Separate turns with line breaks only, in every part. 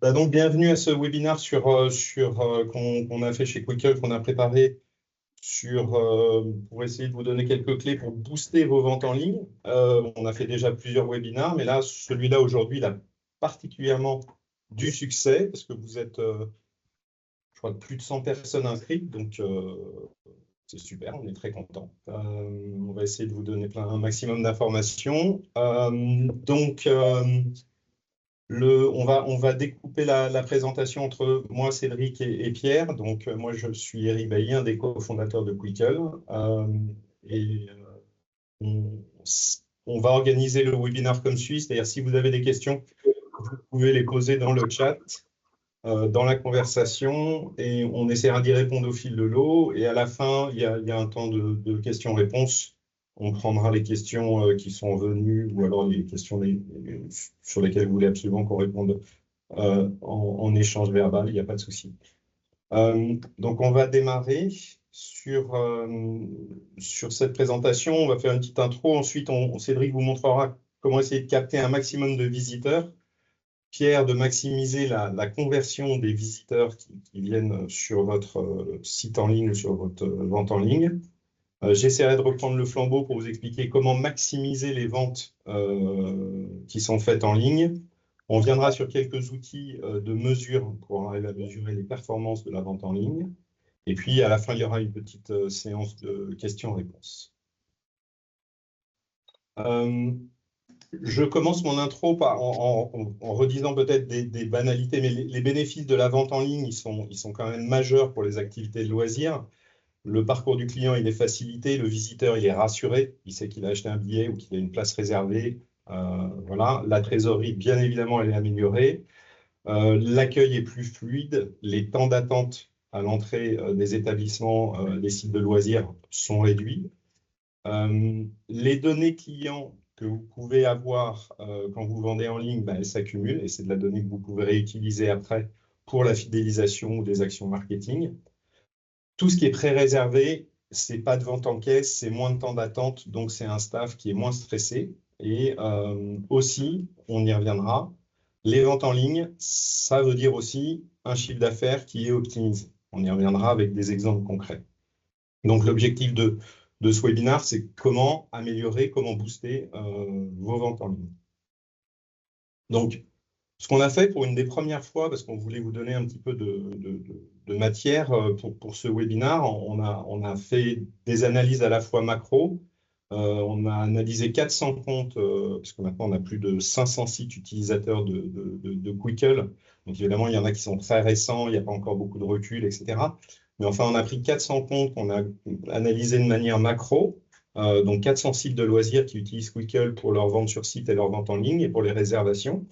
Donc, bienvenue à ce webinaire qu'on a fait chez Quickle, qu'on a préparé pour essayer de vous donner quelques clés pour booster vos ventes en ligne. On a fait déjà plusieurs webinaires, mais là, celui-là aujourd'hui, il a particulièrement du succès parce que vous êtes, je crois, plus de 100 personnes inscrites, donc c'est super, on est très content. On va essayer de vous donner un maximum d'informations. On va découper la présentation entre moi, Cédric et Pierre. Donc, moi, je suis Eric Bailly, un des cofondateurs de Quickle. Et on, on va organiser le webinaire comme suit. C'est-à-dire, si vous avez des questions, vous pouvez les poser dans le chat, dans la conversation, et on essaiera d'y répondre au fil de l'eau. Et à la fin, il y a un temps de questions-réponses. On prendra les questions qui sont venues ou alors les questions sur lesquelles vous voulez absolument qu'on réponde en échange verbal, il n'y a pas de souci. Donc, on va démarrer sur cette présentation. On va faire une petite intro. Ensuite, Cédric vous montrera comment essayer de capter un maximum de visiteurs. Pierre, de maximiser la conversion des visiteurs qui viennent sur votre site en ligne ou sur votre vente en ligne. J'essaierai de reprendre le flambeau pour vous expliquer comment maximiser les ventes qui sont faites en ligne. On viendra sur quelques outils de mesure pour arriver à mesurer les performances de la vente en ligne. Et puis, à la fin, il y aura une petite séance de questions-réponses. Je commence mon intro en redisant peut-être des banalités, mais les bénéfices de la vente en ligne, ils sont quand même majeurs pour les activités de loisirs. Le parcours du client, il est facilité, le visiteur, il est rassuré, il sait qu'il a acheté un billet ou qu'il a une place réservée. Voilà. La trésorerie, bien évidemment, elle est améliorée. L'accueil est plus fluide, les temps d'attente à l'entrée des établissements, des sites de loisirs sont réduits. Les données clients que vous pouvez avoir quand vous vendez en ligne, elles s'accumulent et c'est de la donnée que vous pouvez réutiliser après pour la fidélisation ou des actions marketing. Tout ce qui est pré-réservé, c'est pas de vente en caisse, c'est moins de temps d'attente, donc c'est un staff qui est moins stressé. Et aussi, on y reviendra, les ventes en ligne, ça veut dire aussi un chiffre d'affaires qui est optimisé. On y reviendra avec des exemples concrets. Donc l'objectif de ce webinaire, c'est comment améliorer, comment booster vos ventes en ligne. Donc, ce qu'on a fait pour une des premières fois, parce qu'on voulait vous donner un petit peu de matière pour ce webinaire, on a fait des analyses à la fois macro. On a analysé 400 comptes, parce que maintenant on a plus de 500 sites utilisateurs de Quickle. Donc évidemment, il y en a qui sont très récents, il n'y a pas encore beaucoup de recul, etc. Mais enfin, on a pris 400 comptes qu'on a analysés de manière macro. Donc 400 sites de loisirs qui utilisent Quickle pour leur vente sur site et leur vente en ligne et pour les réservations.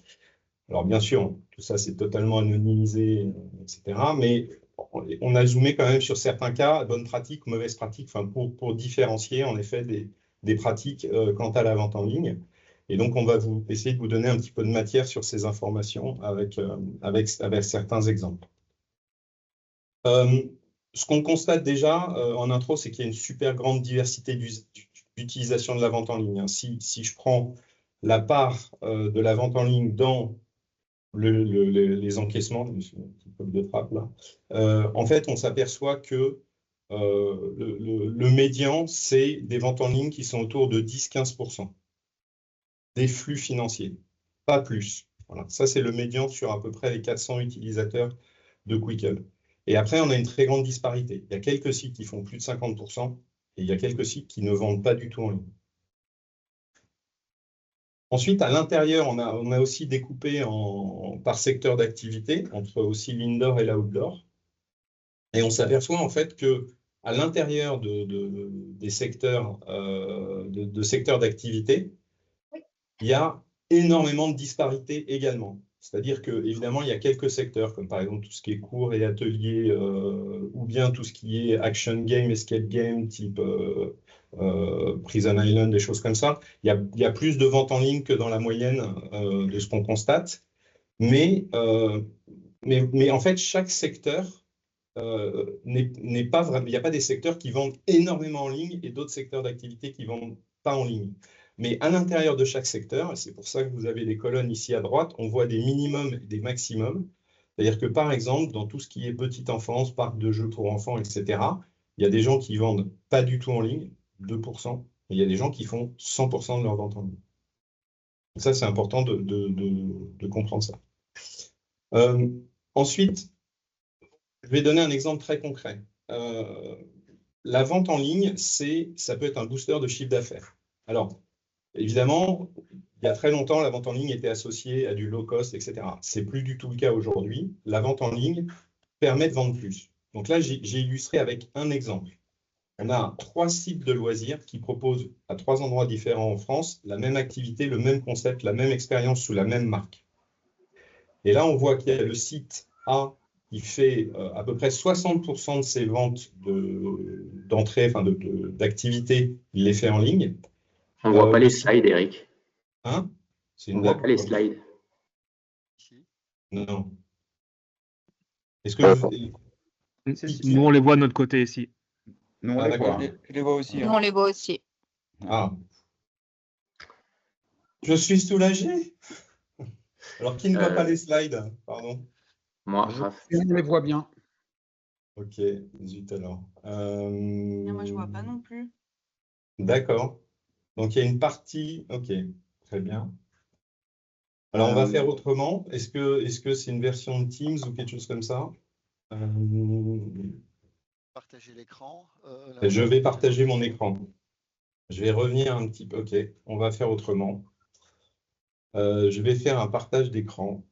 Alors, bien sûr, tout ça, c'est totalement anonymisé, etc. Mais on a zoomé quand même sur certains cas, bonnes pratiques, mauvaises pratiques, pour différencier, en effet, des pratiques quant à la vente en ligne. Et donc, on va essayer de vous donner un petit peu de matière sur ces informations avec certains exemples. Ce qu'on constate déjà en intro, c'est qu'il y a une super grande diversité d'utilisation de la vente en ligne. Si je prends la part de la vente en ligne dans les encaissements, de frappe là. En fait, on s'aperçoit que le médian, c'est des ventes en ligne qui sont autour de 10-15% des flux financiers, pas plus. Voilà. Ça, c'est le médian sur à peu près les 400 utilisateurs de Quickle. Et après, on a une très grande disparité. Il y a quelques sites qui font plus de 50% et il y a quelques sites qui ne vendent pas du tout en ligne. Ensuite, à l'intérieur, on a aussi découpé par secteur d'activité, entre aussi l'indoor et l'outdoor. Et on s'aperçoit en fait qu'à l'intérieur des secteurs secteurs d'activité, il y a énormément de disparités également. C'est-à-dire qu'évidemment, il y a quelques secteurs, comme par exemple tout ce qui est cours et ateliers, ou bien tout ce qui est action game, escape game, type Prison Island, des choses comme ça. Il y a plus de ventes en ligne que dans la moyenne de ce qu'on constate. Mais en fait, chaque secteur n'est pas vraiment. Il n'y a pas des secteurs qui vendent énormément en ligne et d'autres secteurs d'activité qui ne vendent pas en ligne. Mais à l'intérieur de chaque secteur, et c'est pour ça que vous avez des colonnes ici à droite, on voit des minimums et des maximums. C'est-à-dire que, par exemple, dans tout ce qui est petite enfance, parc de jeux pour enfants, etc., il y a des gens qui vendent pas du tout en ligne, 2%, et il y a des gens qui font 100% de leur vente en ligne. Donc ça, c'est important de comprendre ça. Ensuite, je vais donner un exemple très concret. La vente en ligne, ça peut être un booster de chiffre d'affaires. Alors, évidemment, il y a très longtemps, la vente en ligne était associée à du low cost, etc. Ce n'est plus du tout le cas aujourd'hui. La vente en ligne permet de vendre plus. Donc là, j'ai illustré avec un exemple. On a 3 sites de loisirs qui proposent à 3 endroits différents en France la même activité, le même concept, la même expérience sous la même marque. Et là, on voit qu'il y a le site A qui fait à peu près 60% de ses ventes d'entrée, d'activité, il les fait en ligne.
On ne voit pas les slides, Eric.
Hein?
On ne voit pas les slides.
Non. Est-ce que vous...
Nous, on les voit de notre côté ici.
Nous, on les voit. Je les vois aussi.
Nous, on les voit aussi.
Ah. Je suis soulagé. Alors, qui ne voit pas les slides? Pardon.
Moi,
on les voit bien.
Ok, zut alors.
Moi, je ne vois pas non plus.
D'accord. Donc, il y a une partie... Ok, très bien. Alors, on va faire autrement. Est-ce que c'est une version de Teams ou quelque chose comme ça?
Partager l'écran.
Je vais partager mon écran. Je vais revenir un petit peu. Ok, on va faire autrement. Je vais faire un partage d'écran.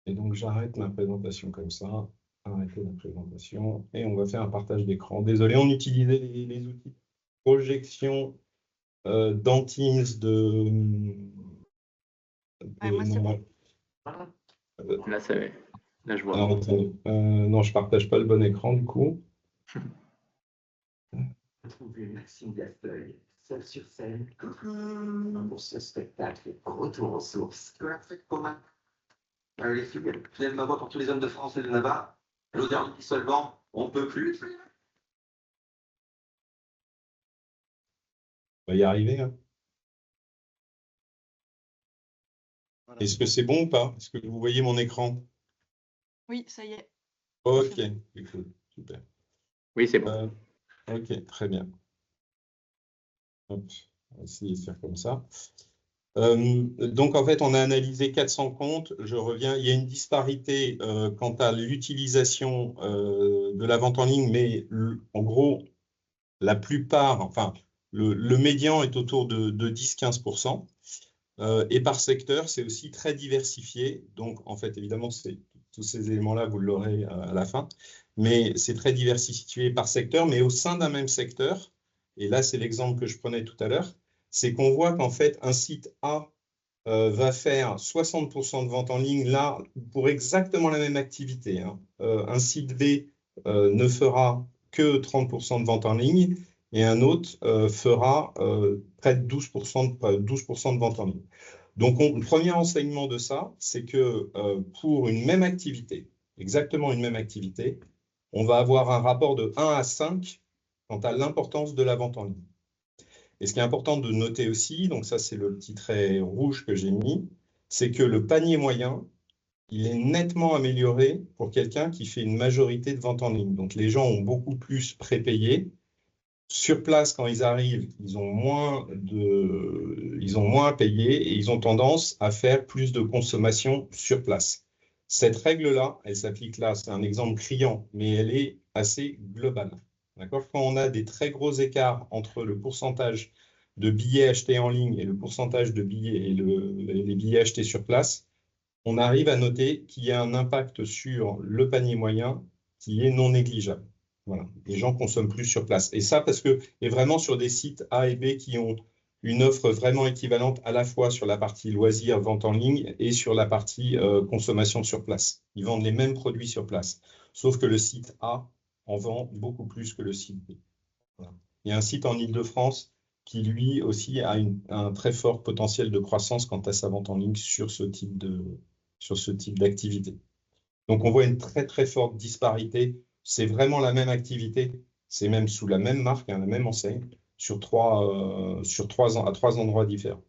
Et donc, j'arrête ma présentation comme ça. Arrêter la présentation. Et on va faire un partage d'écran. Désolé, on utilisait les outils de projection dans Teams
moi, c'est bon.
Là, ça va. Là, je vois.
Alors, non, je ne partage pas le bon écran, du coup.
Trouver Maxime Gasteuil, seul sur scène, pour ce spectacle retour aux sources.
Les filles, je lève ma voix pour tous les hommes de France et de Navarre. L'odeur du dissolvant, on ne peut plus.
On va y arriver. Hein.
Voilà.
Est-ce que c'est bon ou pas? Est-ce que vous voyez mon écran?
Oui, ça y est.
Ok, cool, super.
Oui, c'est bon.
Ok, très bien. Hop, on va essayer de faire comme ça. Donc, en fait, on a analysé 400 comptes. Je reviens, il y a une disparité quant à l'utilisation de la vente en ligne, mais en gros, la plupart, enfin, le médian est autour de 10-15%. Et par secteur, c'est aussi très diversifié. Donc, en fait, évidemment, tous ces éléments-là, vous l'aurez à la fin. Mais c'est très diversifié par secteur, mais au sein d'un même secteur. Et là, c'est l'exemple que je prenais tout à l'heure. C'est qu'on voit qu'en fait, un site A va faire 60% de vente en ligne, là, pour exactement la même activité. Hein. Un site B ne fera que 30% de vente en ligne et un autre fera près de 12% de vente en ligne. Donc, le premier enseignement de ça, c'est que pour une même activité, exactement une même activité, on va avoir un rapport de 1 à 5 quant à l'importance de la vente en ligne. Et ce qui est important de noter aussi, donc ça c'est le petit trait rouge que j'ai mis, c'est que le panier moyen, il est nettement amélioré pour quelqu'un qui fait une majorité de ventes en ligne. Donc les gens ont beaucoup plus prépayé. Sur place, quand ils arrivent, ils ont moins à payer et ils ont tendance à faire plus de consommation sur place. Cette règle-là, elle s'applique là, c'est un exemple criant, mais elle est assez globale. D'accord ? Quand on a des très gros écarts entre le pourcentage de billets achetés en ligne et le pourcentage de billets et les billets achetés sur place, on arrive à noter qu'il y a un impact sur le panier moyen qui est non négligeable. Voilà. Les gens consomment plus sur place. Et ça, parce que, et vraiment sur des sites A et B qui ont une offre vraiment équivalente à la fois sur la partie loisirs, vente en ligne et sur la partie consommation sur place. Ils vendent les mêmes produits sur place. Sauf que le site A en vend beaucoup plus que le site B. Voilà. Il y a un site en Île-de-France qui, lui aussi, a un très fort potentiel de croissance quant à sa vente en ligne sur ce type d'activité. Donc, on voit une très, très forte disparité. C'est vraiment la même activité, c'est même sous la même marque, hein, la même enseigne, à 3 endroits différents.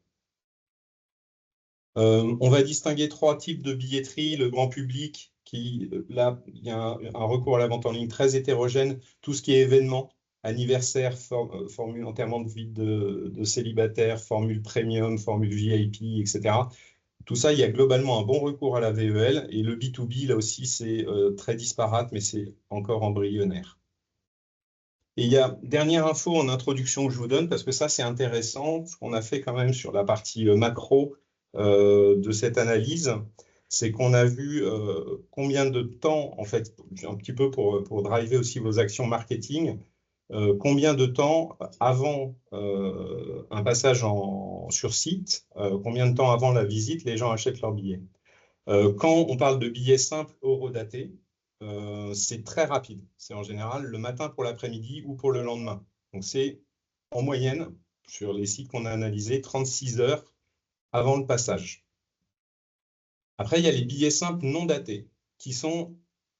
On va distinguer 3 types de billetterie. Le grand public, là, il y a un recours à la vente en ligne très hétérogène. Tout ce qui est événement, anniversaire, formule enterrement de vie de célibataire, formule premium, formule VIP, etc. Tout ça, il y a globalement un bon recours à la VEL. Et le B2B, là aussi, c'est très disparate, mais c'est encore embryonnaire. Et il y a dernière info en introduction que je vous donne, parce que ça, c'est intéressant. Ce qu'on a fait quand même sur la partie macro de cette analyse, c'est qu'on a vu combien de temps, en fait, un petit peu pour driver aussi vos actions marketing, combien de temps avant un passage sur site, combien de temps avant la visite, les gens achètent leurs billets. Quand on parle de billets simples horodatés, c'est très rapide. C'est en général le matin pour l'après-midi ou pour le lendemain. Donc c'est en moyenne, sur les sites qu'on a analysés, 36 heures avant le passage. Après, il y a les billets simples non datés qui sont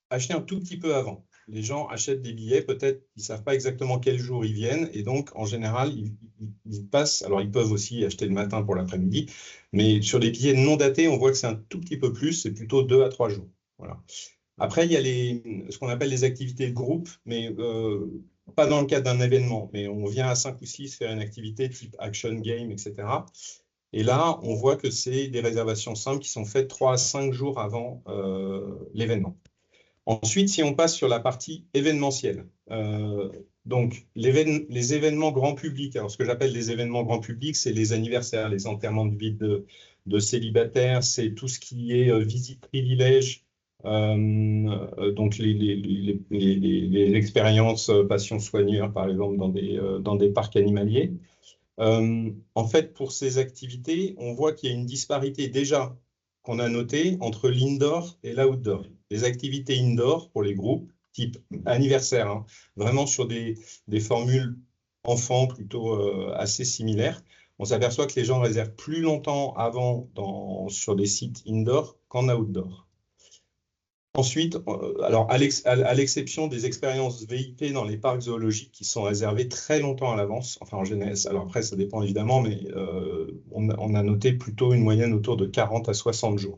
achetés un tout petit peu avant. Les gens achètent des billets, peut-être ils ne savent pas exactement quel jour ils viennent, et donc en général, ils passent. Alors, ils peuvent aussi acheter le matin pour l'après-midi, mais sur les billets non datés, on voit que c'est un tout petit peu plus, c'est plutôt 2 à 3 jours. Voilà. Après, il y a ce qu'on appelle les activités de groupe, mais pas dans le cadre d'un événement, mais on vient à 5 ou 6 faire une activité type action game, etc. Et là, on voit que c'est des réservations simples qui sont faites 3 à 5 jours avant l'événement. Ensuite, si on passe sur la partie événementielle, donc les événements grand public, alors ce que j'appelle les événements grand public, c'est les anniversaires, les enterrements de vie de célibataires, c'est tout ce qui est visite privilège, donc les expériences passion soigneur, par exemple, dans des parcs animaliers. En fait, pour ces activités, on voit qu'il y a une disparité déjà qu'on a notée entre l'indoor et l'outdoor. Les activités indoor pour les groupes, type anniversaire, hein, vraiment sur des formules enfants plutôt assez similaires, on s'aperçoit que les gens réservent plus longtemps avant sur des sites indoor qu'en outdoor. Ensuite, alors à l'exception des expériences VIP dans les parcs zoologiques qui sont réservées très longtemps à l'avance, enfin en général, alors après ça dépend évidemment, mais on a noté plutôt une moyenne autour de 40 à 60 jours.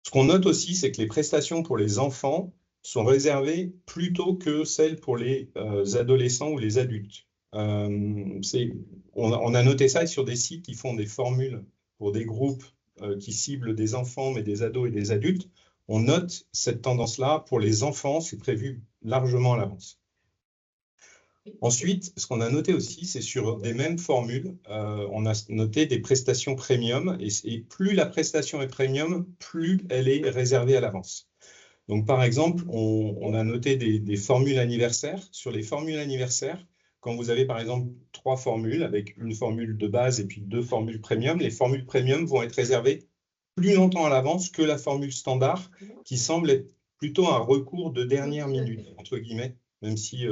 Ce qu'on note aussi, c'est que les prestations pour les enfants sont réservées plus tôt que celles pour les adolescents ou les adultes. On a noté ça sur des sites qui font des formules pour des groupes qui ciblent des enfants, mais des ados et des adultes. On note cette tendance-là. Pour les enfants, c'est prévu largement à l'avance. Ensuite, ce qu'on a noté aussi, c'est sur des mêmes formules, on a noté des prestations premium, et plus la prestation est premium, plus elle est réservée à l'avance. Donc, par exemple, on a noté des formules anniversaires. Sur les formules anniversaires, quand vous avez, par exemple, 3 formules, avec une formule de base et puis 2 formules premium, les formules premium vont être réservées plus longtemps à l'avance que la formule standard, qui semble être plutôt un recours de dernière minute, entre guillemets, même si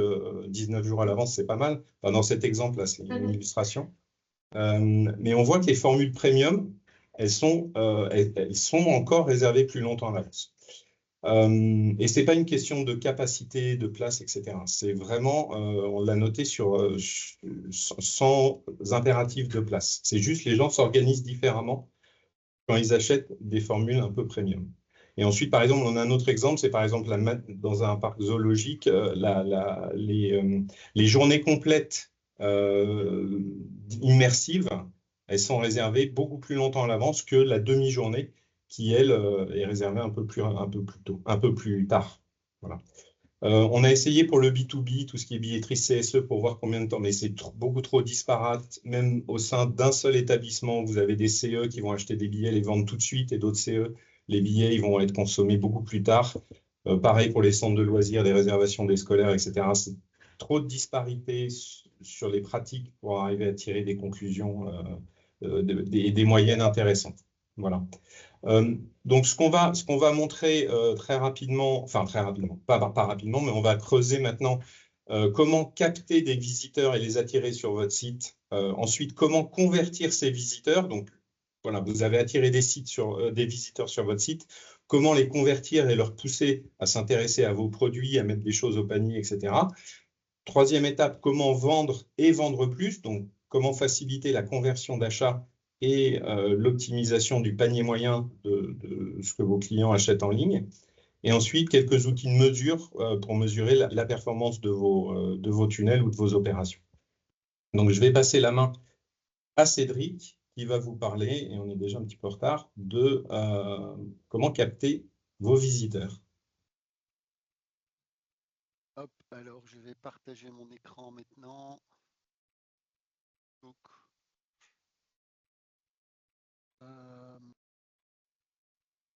19 jours à l'avance, c'est pas mal. Enfin, dans cet exemple-là, c'est une illustration. Mais on voit que les formules premium, elles sont encore réservées plus longtemps à l'avance. Et ce n'est pas une question de capacité, de place, etc. C'est vraiment, on l'a noté sans impératif de place. C'est juste les gens s'organisent différemment quand ils achètent des formules un peu premium. Et ensuite, par exemple, on a un autre exemple, c'est par exemple dans un parc zoologique, les journées complètes immersives, elles sont réservées beaucoup plus longtemps à l'avance que la demi-journée qui, elle, est réservée un peu plus tôt, un peu plus tard. Voilà. On a essayé pour le B2B, tout ce qui est billetterie CSE, pour voir combien de temps, mais c'est beaucoup trop disparate. Même au sein d'un seul établissement, vous avez des CE qui vont acheter des billets, les vendre tout de suite, et d'autres CE, les billets ils vont être consommés beaucoup plus tard. Pareil pour les centres de loisirs, les réservations des scolaires, etc. C'est trop de disparité sur les pratiques pour arriver à tirer des conclusions des moyennes intéressantes. Voilà. Donc, ce qu'on va montrer très rapidement, enfin très rapidement, pas rapidement, mais on va creuser maintenant comment capter des visiteurs et les attirer sur votre site. Ensuite, comment convertir ces visiteurs. Donc, voilà, vous avez attiré des visiteurs sur votre site. Comment les convertir et leur pousser à s'intéresser à vos produits, à mettre des choses au panier, etc. Troisième étape, comment vendre et vendre plus. Donc, comment faciliter la conversion d'achat et l'optimisation du panier moyen de ce que vos clients achètent en ligne. Et ensuite, quelques outils de mesure pour mesurer la performance de vos tunnels ou de vos opérations. Donc, je vais passer la main à Cédric, qui va vous parler, et on est déjà un petit peu en retard, de comment capter vos visiteurs.
Hop, alors je vais partager mon écran maintenant. Donc,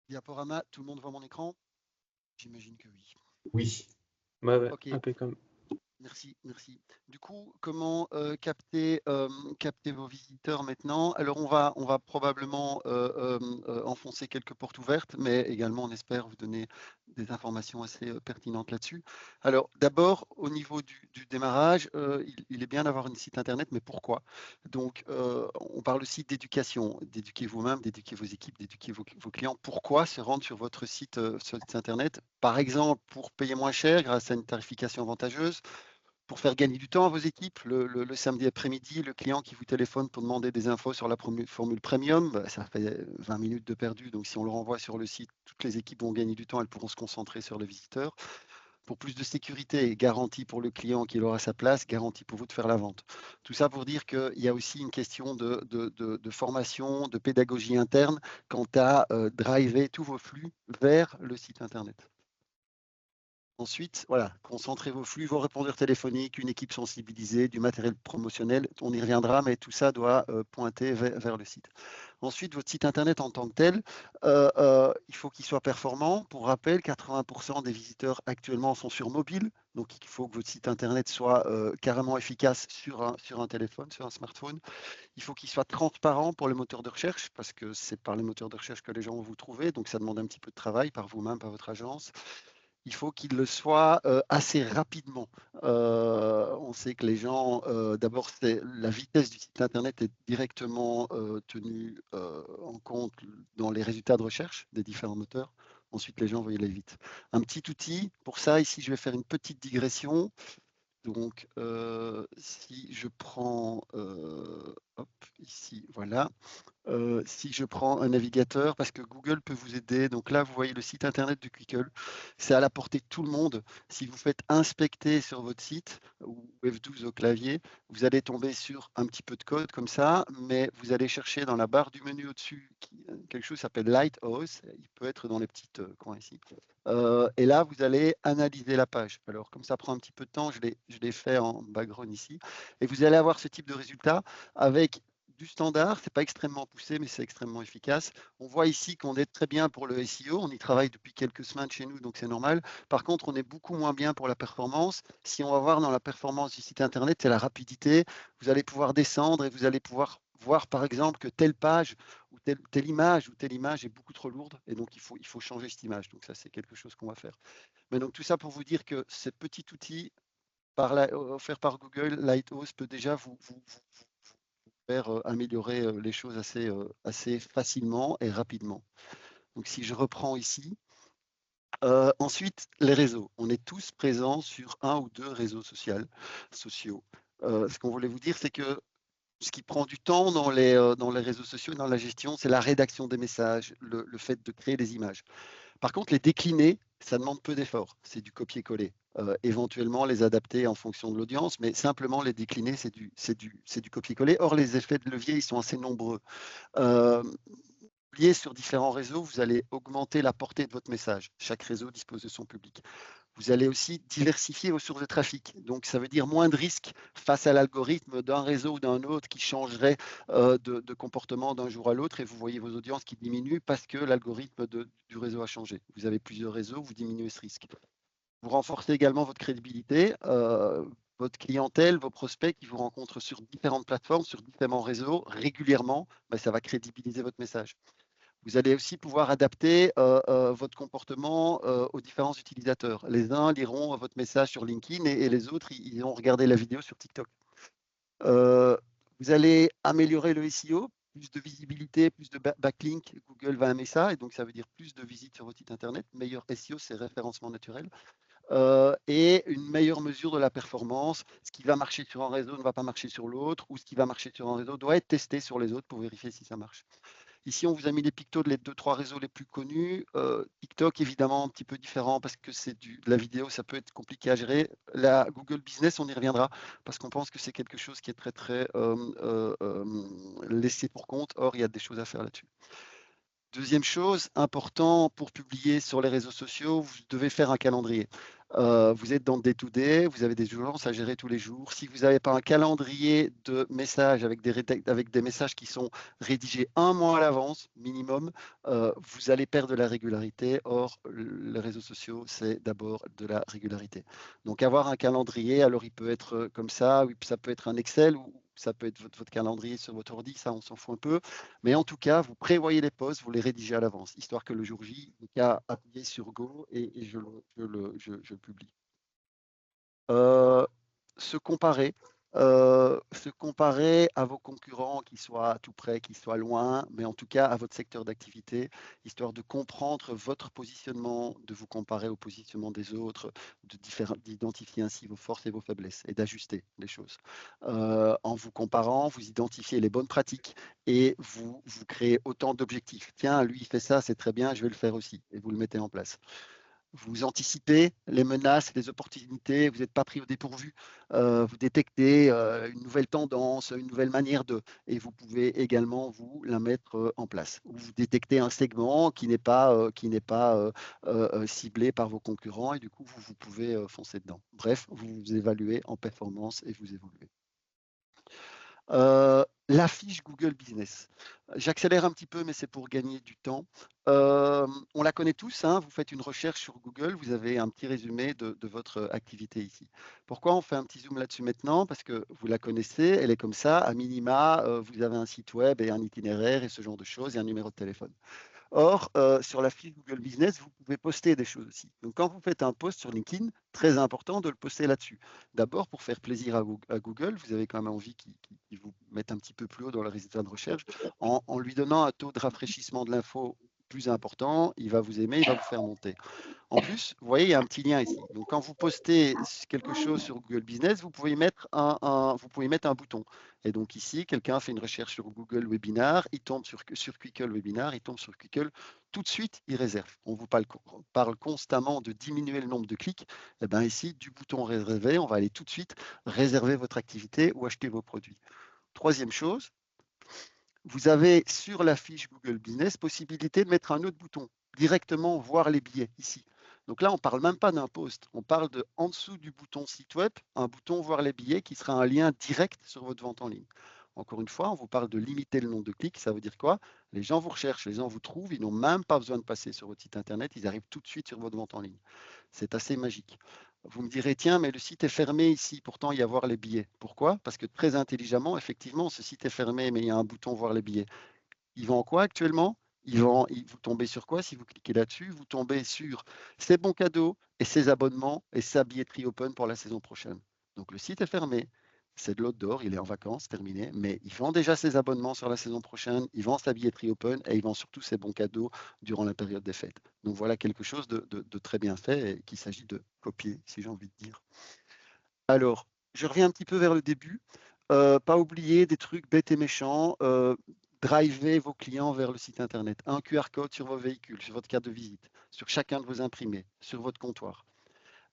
diaporama, tout le monde voit mon écran? J'imagine que oui.
Oui.
Ouais,
Ok.
impeccable.
Merci, merci. Du coup, comment capter vos visiteurs maintenant? Alors, on va probablement enfoncer quelques portes ouvertes, mais également, on espère vous donner des informations assez pertinentes là-dessus. Alors, d'abord, au niveau du démarrage, il est bien d'avoir un site Internet, mais pourquoi? Donc, on parle aussi d'éducation, d'éduquer vous-même, d'éduquer vos équipes, d'éduquer vos clients. Pourquoi se rendre sur votre site Internet? Par exemple, pour payer moins cher grâce à une tarification avantageuse, pour faire gagner du temps à vos équipes. Le samedi après-midi, le client qui vous téléphone pour demander des infos sur la formule premium, bah, ça fait 20 minutes de perdu. Donc, si on le renvoie sur le site, toutes les équipes vont gagner du temps, elles pourront se concentrer sur les visiteurs. Pour plus de sécurité, garantie pour le client qu'il aura sa place, garantie pour vous de faire la vente. Tout ça pour dire qu'il y a aussi une question de formation, de pédagogie interne quant à driver tous vos flux vers le site Internet. Ensuite, voilà, concentrez vos flux, vos répondeurs téléphoniques, une équipe sensibilisée, du matériel promotionnel. On y reviendra, mais tout ça doit pointer vers le site. Ensuite, votre site Internet en tant que tel, il faut qu'il soit performant. Pour rappel, 80% des visiteurs actuellement sont sur mobile. Donc, il faut que votre site Internet soit carrément efficace sur un téléphone, sur un smartphone. Il faut qu'il soit transparent pour les moteurs de recherche, parce que c'est par les moteurs de recherche que les gens vont vous trouver. Donc, ça demande un petit peu de travail par vous-même, par votre agence. Il faut qu'il le soit assez rapidement. On sait que les gens, d'abord, la vitesse du site Internet est directement tenue en compte dans les résultats de recherche des différents moteurs. Ensuite, les gens vont y aller vite. Un petit outil, pour ça, ici, je vais faire une petite digression. Donc, si je prends, hop, ici, voilà. Si je prends un navigateur, parce que Google peut vous aider. Donc là, vous voyez le site Internet de Quickle. C'est à la portée de tout le monde. Si vous faites inspecter sur votre site, ou F12 au clavier, vous allez tomber sur un petit peu de code comme ça, mais vous allez chercher dans la barre du menu au-dessus quelque chose qui s'appelle Lighthouse. Il peut être dans les petits coins ici. Et là, vous allez analyser la page. Alors, comme ça prend un petit peu de temps, je l'ai fait en background ici. Et vous allez avoir ce type de résultat avec du standard, c'est pas extrêmement poussé, mais c'est extrêmement efficace. On voit ici qu'on est très bien pour le SEO, on y travaille depuis quelques semaines chez nous, donc c'est normal. Par contre, on est beaucoup moins bien pour la performance. Si on va voir dans la performance du site Internet, c'est la rapidité. Vous allez pouvoir descendre et vous allez pouvoir voir, par exemple, que telle page ou telle image est beaucoup trop lourde, et donc il faut changer cette image. Donc ça, c'est quelque chose qu'on va faire. Mais donc tout ça pour vous dire que ce petit outil offert par Google, Lighthouse, peut déjà vous faire améliorer les choses assez facilement et rapidement. Donc, si je reprends ici, ensuite, les réseaux. On est tous présents sur un ou deux réseaux sociaux. Ce qu'on voulait vous dire, c'est que ce qui prend du temps dans les réseaux sociaux, dans la gestion, c'est la rédaction des messages, le fait de créer des images. Par contre, les décliner, ça demande peu d'efforts. C'est du copier-coller. Éventuellement, les adapter en fonction de l'audience, mais simplement les décliner, c'est du copier-coller. Or, les effets de levier, ils sont assez nombreux. Liés sur différents réseaux, vous allez augmenter la portée de votre message. Chaque réseau dispose de son public. Vous allez aussi diversifier vos sources de trafic. Donc, ça veut dire moins de risques face à l'algorithme d'un réseau ou d'un autre qui changerait de comportement d'un jour à l'autre, et vous voyez vos audiences qui diminuent parce que l'algorithme du réseau a changé. Vous avez plusieurs réseaux, vous diminuez ce risque. Vous renforcez également votre crédibilité, votre clientèle, vos prospects qui vous rencontrent sur différentes plateformes, sur différents réseaux régulièrement, ça va crédibiliser votre message. Vous allez aussi pouvoir adapter votre comportement aux différents utilisateurs. Les uns liront votre message sur LinkedIn et les autres, ils vont regarder la vidéo sur TikTok. Vous allez améliorer le SEO, plus de visibilité, plus de backlink. Google va aimer ça, et donc ça veut dire plus de visites sur votre site Internet. Meilleur SEO, c'est référencement naturel. et une meilleure mesure de la performance. Ce qui va marcher sur un réseau ne va pas marcher sur l'autre, ou ce qui va marcher sur un réseau doit être testé sur les autres pour vérifier si ça marche. Ici, on vous a mis les pictos de les 2-3 réseaux les plus connus. TikTok, évidemment, un petit peu différent parce que c'est de la vidéo, ça peut être compliqué à gérer. La Google Business, on y reviendra parce qu'on pense que c'est quelque chose qui est très, très laissé pour compte. Or, il y a des choses à faire là-dessus. Deuxième chose, important pour publier sur les réseaux sociaux, vous devez faire un calendrier. Vous êtes dans le day-to-day, vous avez des urgences à gérer tous les jours. Si vous n'avez pas un calendrier de messages avec des messages qui sont rédigés un mois à l'avance, minimum, vous allez perdre de la régularité. Or, les réseaux sociaux, c'est d'abord de la régularité. Donc, avoir un calendrier, alors il peut être comme ça, oui, ça peut être un Excel ou ça peut être votre calendrier sur votre ordi, ça on s'en fout un peu. Mais en tout cas, vous prévoyez les posts, vous les rédigez à l'avance, histoire que le jour J, il n'y a qu'à appuyer sur Go et je le publie. Se comparer à vos concurrents, qu'ils soient tout près, qu'ils soient loin, mais en tout cas à votre secteur d'activité, histoire de comprendre votre positionnement, de vous comparer au positionnement des autres, d'identifier ainsi vos forces et vos faiblesses et d'ajuster les choses. En vous comparant, vous identifiez les bonnes pratiques et vous créez autant d'objectifs. Tiens, lui, il fait ça, c'est très bien, je vais le faire aussi. Et vous le mettez en place. Vous anticipez les menaces, les opportunités, vous n'êtes pas pris au dépourvu, vous détectez une nouvelle tendance, une nouvelle manière de, et vous pouvez également vous la mettre en place. Ou vous détectez un segment qui n'est pas ciblé par vos concurrents et du coup, vous pouvez foncer dedans. Bref, vous vous évaluez en performance et vous évoluez. La fiche Google Business. J'accélère un petit peu, mais c'est pour gagner du temps. On la connaît tous, hein, vous faites une recherche sur Google, vous avez un petit résumé de votre activité ici. Pourquoi on fait un petit zoom là-dessus maintenant? Parce que vous la connaissez, elle est comme ça, à minima, vous avez un site web et un itinéraire et ce genre de choses et un numéro de téléphone. Or, sur la fiche Google Business, vous pouvez poster des choses aussi. Donc, quand vous faites un post sur LinkedIn, très important de le poster là-dessus. D'abord, pour faire plaisir à Google, vous avez quand même envie qu'il vous mette un petit peu plus haut dans le résultat de recherche. En lui donnant un taux de rafraîchissement de l'info plus important, il va vous aimer, il va vous faire monter. En plus, vous voyez, il y a un petit lien ici. Donc, quand vous postez quelque chose sur Google Business, vous pouvez mettre un bouton. Et donc ici, quelqu'un fait une recherche sur Google Webinar, il tombe sur Quickle Webinar, il tombe sur Quickle, tout de suite, il réserve. On vous parle constamment de diminuer le nombre de clics. Et bien ici, du bouton réserver, on va aller tout de suite réserver votre activité ou acheter vos produits. Troisième chose, vous avez sur la fiche Google Business possibilité de mettre un autre bouton, directement voir les billets ici. Donc là, on ne parle même pas d'un post, on parle de en dessous du bouton site web, un bouton voir les billets qui sera un lien direct sur votre vente en ligne. Encore une fois, on vous parle de limiter le nombre de clics. Ça veut dire quoi? Les gens vous recherchent, les gens vous trouvent, ils n'ont même pas besoin de passer sur votre site internet, ils arrivent tout de suite sur votre vente en ligne. C'est assez magique. Vous me direz, tiens, mais le site est fermé ici, pourtant il y a voir les billets. Pourquoi? Parce que très intelligemment, effectivement, ce site est fermé, mais il y a un bouton voir les billets. Ils vend quoi actuellement? Vous tombez sur quoi si vous cliquez là-dessus? Vous tombez sur ses bons cadeaux et ses abonnements et sa billetterie open pour la saison prochaine. Donc le site est fermé, c'est de l'outdoor, il est en vacances, terminé, mais il vend déjà ses abonnements sur la saison prochaine, il vend sa billetterie open et il vend surtout ses bons cadeaux durant la période des fêtes. Donc voilà quelque chose de très bien fait et qu'il s'agit de copier, si j'ai envie de dire. Alors, je reviens un petit peu vers le début. Pas oublier des trucs bêtes et méchants. Driver vos clients vers le site internet. Un QR code sur vos véhicules, sur votre carte de visite, sur chacun de vos imprimés, sur votre comptoir.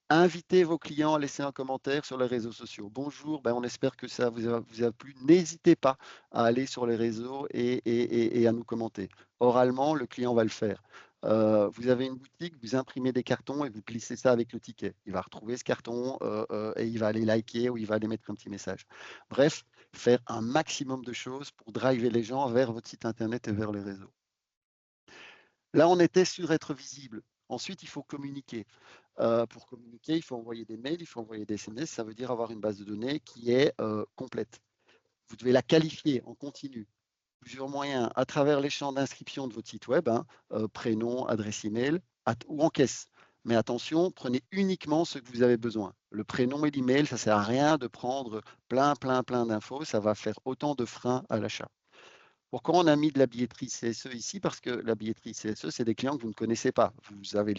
Invitez vos clients à laisser un commentaire sur les réseaux sociaux. Bonjour, on espère que ça vous a plu. N'hésitez pas à aller sur les réseaux et à nous commenter. Oralement, le client va le faire. Vous avez une boutique, vous imprimez des cartons et vous glissez ça avec le ticket. Il va retrouver ce carton et il va aller liker ou il va aller mettre un petit message. Bref, faire un maximum de choses pour driver les gens vers votre site internet et vers les réseaux. Là, on était sur être visible. Ensuite, il faut communiquer. Pour communiquer, il faut envoyer des mails, il faut envoyer des SMS. Ça veut dire avoir une base de données qui est complète. Vous devez la qualifier en continu. Plusieurs moyens à travers les champs d'inscription de votre site web, prénom, adresse email ou en caisse. Mais attention, prenez uniquement ce que vous avez besoin. Le prénom et l'email, ça ne sert à rien de prendre plein d'infos. Ça va faire autant de freins à l'achat. Pourquoi on a mis de la billetterie CSE ici? Parce que la billetterie CSE, c'est des clients que vous ne connaissez pas. Vous avez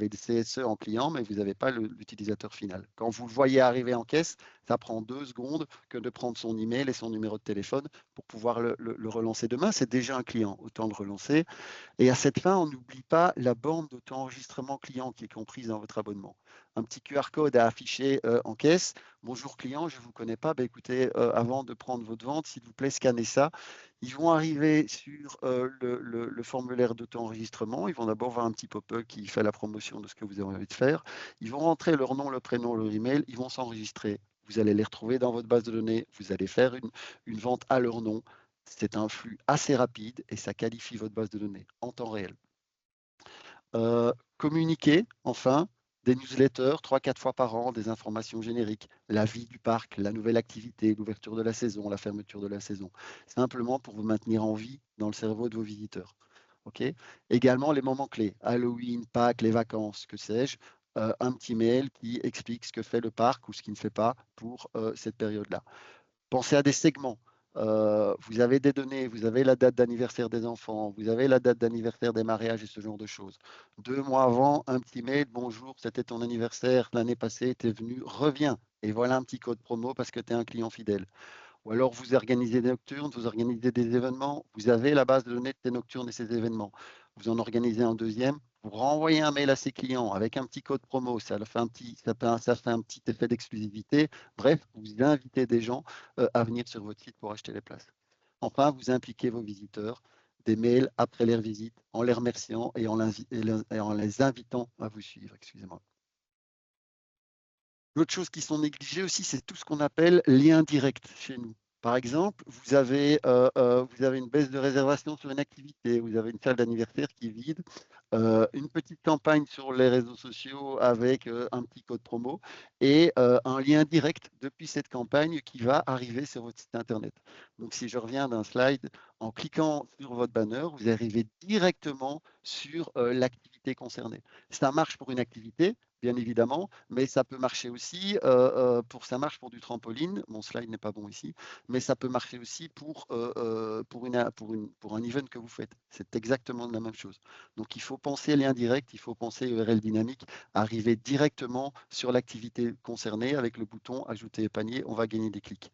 des CSE en client, mais vous n'avez pas l'utilisateur final. Quand vous le voyez arriver en caisse, ça prend 2 secondes que de prendre son email et son numéro de téléphone pour pouvoir le relancer demain. C'est déjà un client, autant le relancer. Et à cette fin, on n'oublie pas la borne d'auto-enregistrement client qui est comprise dans votre abonnement. Un petit QR code à afficher en caisse. Bonjour client, je ne vous connais pas. Ben, écoutez, avant de prendre votre vente, s'il vous plaît, scannez ça. Ils vont arriver sur le formulaire d'auto-enregistrement. Ils vont d'abord voir un petit pop-up qui fait la promotion de ce que vous avez envie de faire. Ils vont rentrer leur nom, leur prénom, leur email. Ils vont s'enregistrer. Vous allez les retrouver dans votre base de données. Vous allez faire une vente à leur nom. C'est un flux assez rapide et ça qualifie votre base de données en temps réel. Communiquer, enfin, des newsletters 3-4 fois par an, des informations génériques, la vie du parc, la nouvelle activité, l'ouverture de la saison, la fermeture de la saison, simplement pour vous maintenir en vie dans le cerveau de vos visiteurs. Okay. Également, les moments clés, Halloween, Pâques, les vacances, que sais-je, un petit mail qui explique ce que fait le parc ou ce qu'il ne fait pas pour cette période-là. Pensez à des segments. Vous avez des données, vous avez la date d'anniversaire des enfants, vous avez la date d'anniversaire des mariages et ce genre de choses. 2 mois avant, un petit mail, bonjour, c'était ton anniversaire l'année passée, tu es venu, reviens. Et voilà un petit code promo parce que tu es un client fidèle. Ou alors vous organisez des nocturnes, vous organisez des événements, vous avez la base de données de ces nocturnes et ces événements. Vous en organisez un deuxième, vous renvoyez un mail à ces clients avec un petit code promo, ça fait un petit effet d'exclusivité. Bref, vous invitez des gens à venir sur votre site pour acheter les places. Enfin, vous impliquez vos visiteurs, des mails après leur visite, en les remerciant et en les invitant à vous suivre. Excusez-moi. D'autres choses qui sont négligées aussi, c'est tout ce qu'on appelle lien direct chez nous. Par exemple, vous avez une baisse de réservation sur une activité, vous avez une salle d'anniversaire qui est vide, une petite campagne sur les réseaux sociaux avec un petit code promo et un lien direct depuis cette campagne qui va arriver sur votre site internet. Donc, si je reviens d'un slide, en cliquant sur votre banner, vous arrivez directement sur l'activité concernée. Ça marche pour une activité, bien évidemment, mais ça peut marcher aussi, ça marche pour du trampoline, mon slide n'est pas bon ici, mais ça peut marcher aussi pour un event que vous faites. C'est exactement la même chose. Donc, il faut penser lien direct, il faut penser URL dynamique, arriver directement sur l'activité concernée avec le bouton ajouter panier, on va gagner des clics.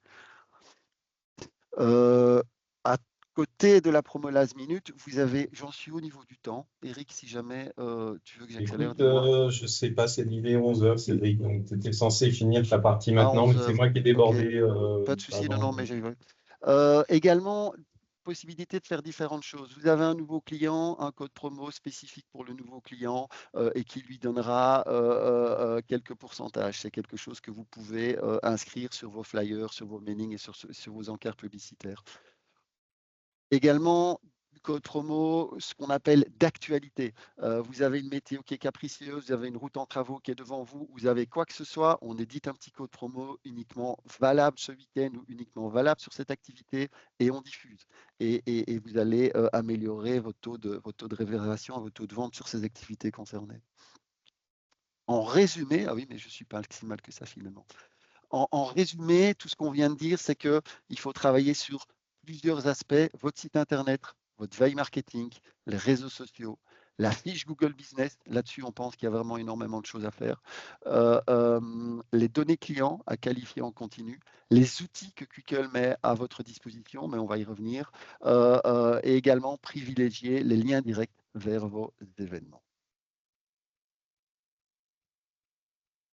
À côté de la promo last minute, vous avez, j'en suis au niveau du temps. Eric, si jamais tu veux que j'accélère.
Je ne sais pas, c'est l'idée 11h, Cédric, donc tu étais censé finir ta partie maintenant, mais c'est moi qui ai débordé.
Okay. Pas de souci, non, mais j'ai également, possibilité de faire différentes choses. Vous avez un nouveau client, un code promo spécifique pour le nouveau client et qui lui donnera quelques pourcentages. C'est quelque chose que vous pouvez inscrire sur vos flyers, sur vos mailings et sur vos encarts publicitaires. Également, code promo, ce qu'on appelle d'actualité. Vous avez une météo qui est capricieuse, vous avez une route en travaux qui est devant vous, vous avez quoi que ce soit, on édite un petit code promo uniquement valable ce week-end ou uniquement valable sur cette activité et on diffuse. Et vous allez améliorer votre taux de réservation, votre taux de vente sur ces activités concernées. En résumé, ah oui, mais je ne suis pas si mal que ça finalement. En résumé, tout ce qu'on vient de dire, c'est qu'il faut travailler sur plusieurs aspects, votre site internet, votre veille marketing, les réseaux sociaux, la fiche Google Business, là-dessus on pense qu'il y a vraiment énormément de choses à faire, les données clients à qualifier en continu, les outils que Quickle met à votre disposition, mais on va y revenir, et également privilégier les liens directs vers vos événements.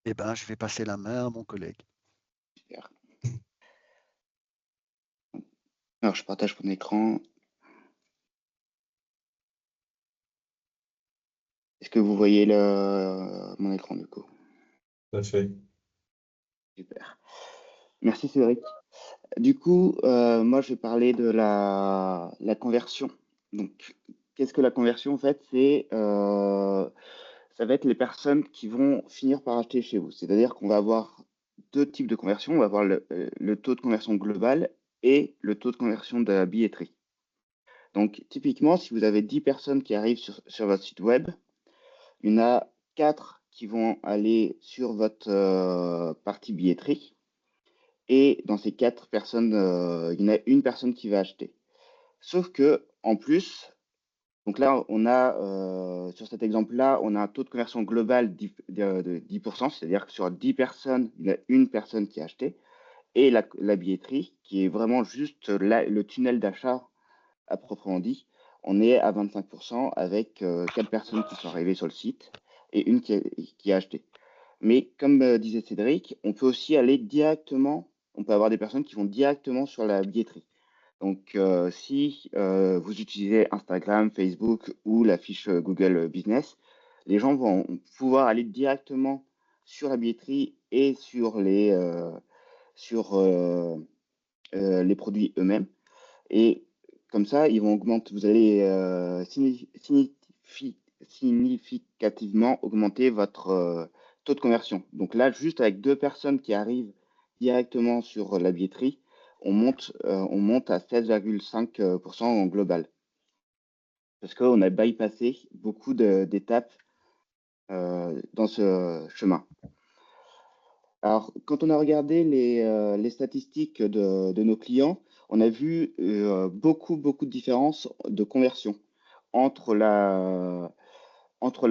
Eh bien, je vais passer la main à mon collègue.
Super. Alors, je partage mon écran. Est-ce que vous voyez mon écran du coup?
Tout à fait.
Super. Merci Cédric. Du coup, moi je vais parler de la conversion. Donc, qu'est-ce que la conversion en fait? Ça va être les personnes qui vont finir par acheter chez vous. C'est-à-dire qu'on va avoir 2 types de conversion. On va avoir le taux de conversion global et le taux de conversion de la billetterie. Donc, typiquement, si vous avez 10 personnes qui arrivent sur votre site web, il y en a 4 qui vont aller sur votre partie billetterie. Et dans ces 4 personnes, il y en a une personne qui va acheter. Sauf que en plus, donc là, on a, sur cet exemple-là, on a un taux de conversion global de 10%, c'est-à-dire que sur 10 personnes, il y a une personne qui a acheté, et la billetterie, qui est vraiment juste le tunnel d'achat à proprement dit, on est à 25% avec 4 personnes qui sont arrivées sur le site et une qui a acheté. Mais comme disait Cédric, on peut aussi aller directement, on peut avoir des personnes qui vont directement sur la billetterie. Donc, si vous utilisez Instagram, Facebook ou la fiche Google Business, les gens vont pouvoir aller directement sur la billetterie et sur les produits eux-mêmes. Et comme ça, ils vont augmenter, vous allez significativement augmenter votre taux de conversion. Donc là, juste avec 2 personnes qui arrivent directement sur la billetterie, on monte à 16,5% en global. Parce qu'on a bypassé beaucoup d'étapes dans ce chemin. Alors, quand on a regardé les statistiques de nos clients, on a vu beaucoup de différences de conversion entre la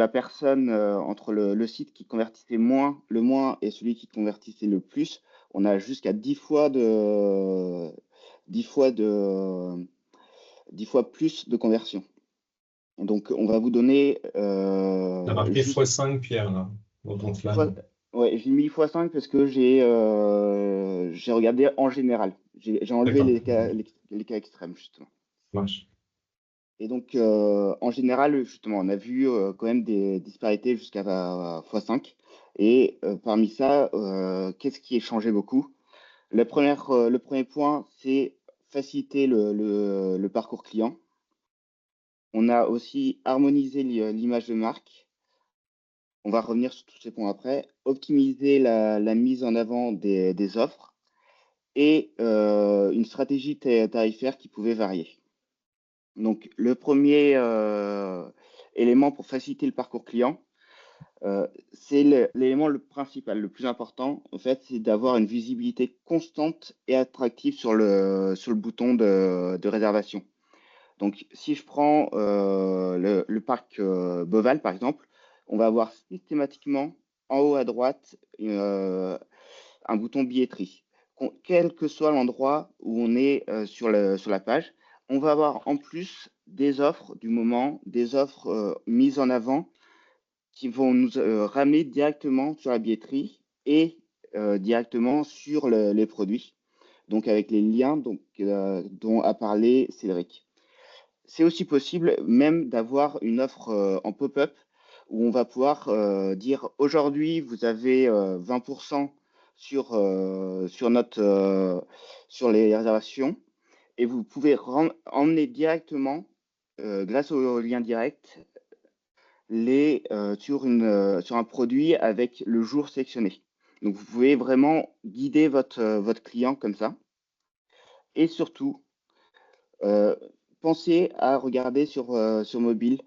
personne, entre le site qui convertissait le moins et celui qui convertissait le plus. On a jusqu'à 10 fois plus de conversion. Donc, on va vous donner.
T'as marqué x5, Pierre, là, dans ton slide.
Ouais, j'ai mis x5 parce que j'ai regardé en général. J'ai enlevé les cas extrêmes, justement.
Marche.
Et donc, en général, justement, on a vu quand même des disparités jusqu'à x5. Et parmi ça, qu'est-ce qui a changé beaucoup? Le premier point, c'est faciliter le parcours client. On a aussi harmonisé l'image de marque. On va revenir sur tous ces points après. Optimiser la mise en avant des offres et une stratégie tarifaire qui pouvait varier. Donc, le premier élément pour faciliter le parcours client, c'est l'élément le principal, le plus important, en fait, c'est d'avoir une visibilité constante et attractive sur le bouton de réservation. Donc, si je prends le parc Beauval, par exemple, on va avoir systématiquement en haut à droite un bouton billetterie. Quel que soit l'endroit où on est sur la page, on va avoir en plus des offres du moment, des offres mises en avant qui vont nous ramener directement sur la billetterie et directement sur les produits, donc avec les liens dont a parlé Cédric. C'est aussi possible même d'avoir une offre en pop-up où on va pouvoir dire aujourd'hui vous avez 20% sur les réservations et vous pouvez emmener directement grâce au lien direct sur un produit avec le jour sélectionné. Donc vous pouvez vraiment guider votre client comme ça. Et surtout, pensez à regarder sur mobile.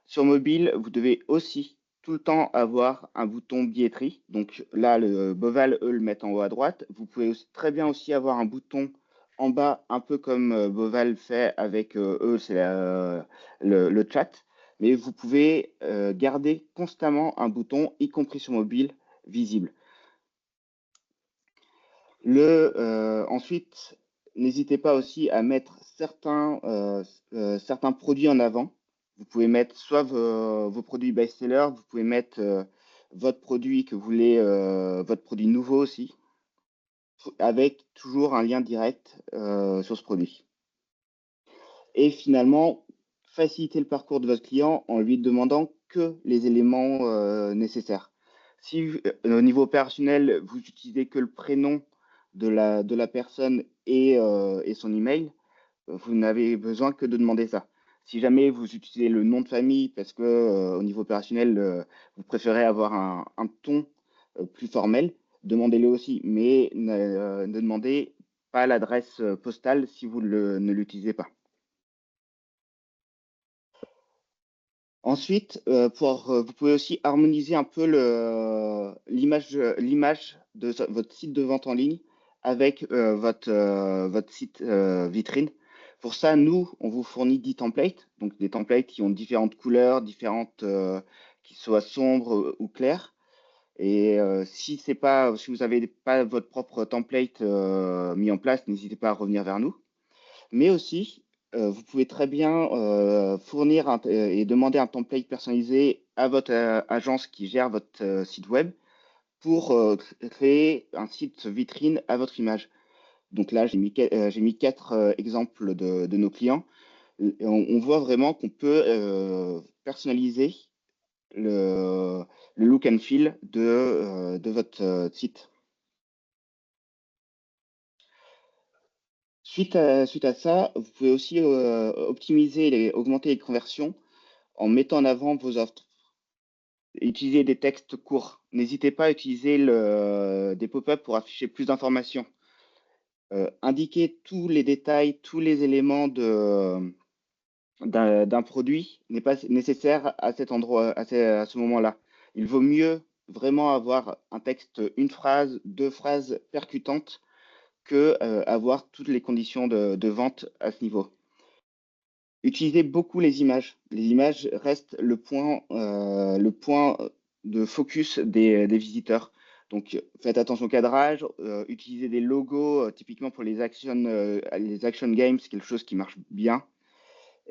Sur mobile, vous devez aussi tout le temps avoir un bouton billetterie. Donc là, le Beauval, eux, le mettent en haut à droite. Vous pouvez très bien aussi avoir un bouton en bas, un peu comme Beauval fait avec eux, c'est le chat. Mais vous pouvez garder constamment un bouton, y compris sur mobile, visible. Ensuite, n'hésitez pas aussi à mettre certains produits en avant. Vous pouvez mettre soit vos produits best-sellers, vous pouvez mettre votre produit que vous voulez, votre produit nouveau aussi, avec toujours un lien direct sur ce produit. Et finalement, faciliter le parcours de votre client en lui demandant que les éléments nécessaires. Si au niveau opérationnel, vous utilisez que le prénom de la personne et son email, vous n'avez besoin que de demander ça. Si jamais vous utilisez le nom de famille parce que au niveau opérationnel, vous préférez avoir un ton plus formel, demandez-le aussi, mais ne demandez pas l'adresse postale si vous ne l'utilisez pas. Ensuite, vous pouvez aussi harmoniser un peu l'image de votre site de vente en ligne avec votre site vitrine. Pour ça, nous, on vous fournit 10 templates, donc des templates qui ont différentes couleurs, qui soient sombres ou claires. Et si vous n'avez pas votre propre template mis en place, n'hésitez pas à revenir vers nous. Mais aussi, vous pouvez très bien fournir et demander un template personnalisé à votre agence qui gère votre site web pour créer un site vitrine à votre image. Donc là, j'ai mis 4 exemples de nos clients. On voit vraiment qu'on peut personnaliser le look and feel de votre site. Suite à ça, vous pouvez aussi optimiser et augmenter les conversions en mettant en avant vos offres. Utilisez des textes courts. N'hésitez pas à utiliser des pop-up pour afficher plus d'informations. Indiquer tous les détails, tous les éléments d'un produit n'est pas nécessaire à cet endroit, à ce moment-là. Il vaut mieux vraiment avoir un texte, une phrase, 2 phrases percutantes que avoir toutes les conditions de vente à ce niveau. Utilisez beaucoup les images. Les images restent le point de focus des visiteurs. Donc, faites attention au cadrage, utilisez des logos, typiquement pour les action games, c'est quelque chose qui marche bien.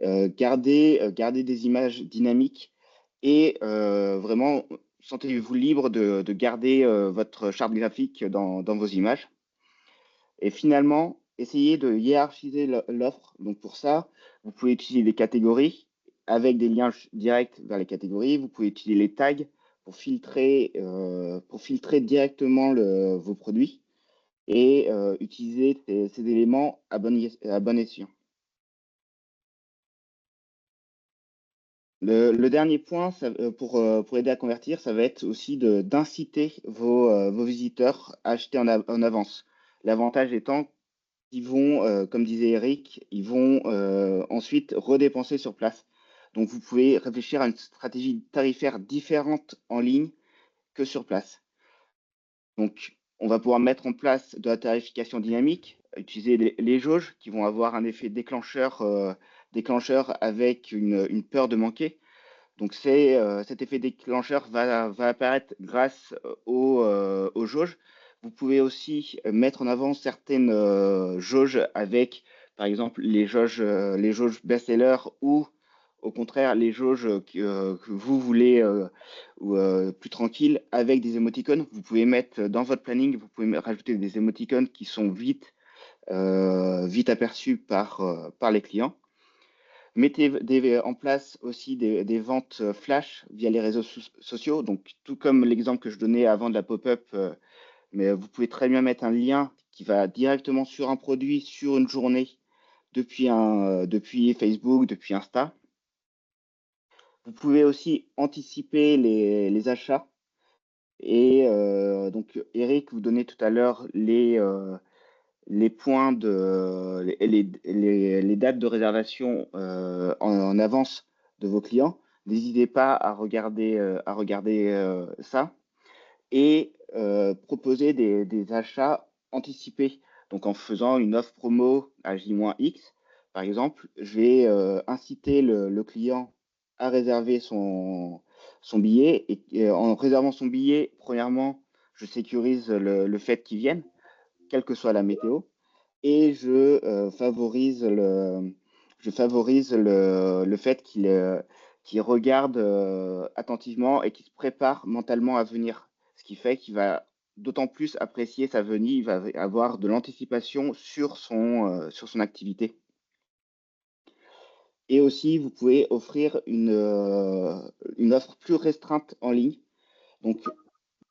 Gardez des images dynamiques et vraiment, sentez-vous libre de garder votre charte graphique dans vos images. Et finalement, essayez de hiérarchiser l'offre. Donc, pour ça, vous pouvez utiliser des catégories avec des liens directs vers les catégories. Vous pouvez utiliser les tags pour filtrer directement vos produits et utiliser ces éléments à bon escient. Le dernier point pour aider à convertir, ça va être aussi d'inciter vos visiteurs à acheter en avance. L'avantage étant qu'ils vont, comme disait Eric, ils vont ensuite redépenser sur place. Donc, vous pouvez réfléchir à une stratégie tarifaire différente en ligne que sur place. Donc, on va pouvoir mettre en place de la tarification dynamique, utiliser les jauges qui vont avoir un effet déclencheur avec une peur de manquer. Donc, cet effet déclencheur va apparaître grâce aux jauges. Vous pouvez aussi mettre en avant certaines jauges avec, par exemple, les jauges best-seller ou au contraire les jauges que vous voulez plus tranquilles avec des émoticônes. Vous pouvez mettre dans votre planning, vous pouvez rajouter des émoticônes qui sont vite aperçus par les clients. Mettez en place aussi des ventes flash via les réseaux sociaux. Donc, tout comme l'exemple que je donnais avant de la pop-up, mais vous pouvez très bien mettre un lien qui va directement sur un produit, sur une journée, depuis Facebook, depuis Insta. Vous pouvez aussi anticiper les achats. Et donc, Eric vous donnait tout à l'heure les points les dates de réservation en avance de vos clients. N'hésitez pas à regarder ça et proposer des achats anticipés. Donc, en faisant une offre promo à J-X, par exemple, je vais inciter le client à réserver son billet. Et en réservant son billet, premièrement, je sécurise le fait qu'il vienne, quelle que soit la météo, et je favorise le fait qu'il regarde attentivement et qu'il se prépare mentalement à venir, ce qui fait qu'il va d'autant plus apprécier sa venue, il va avoir de l'anticipation sur son activité. Et aussi, vous pouvez offrir une offre plus restreinte en ligne. Donc,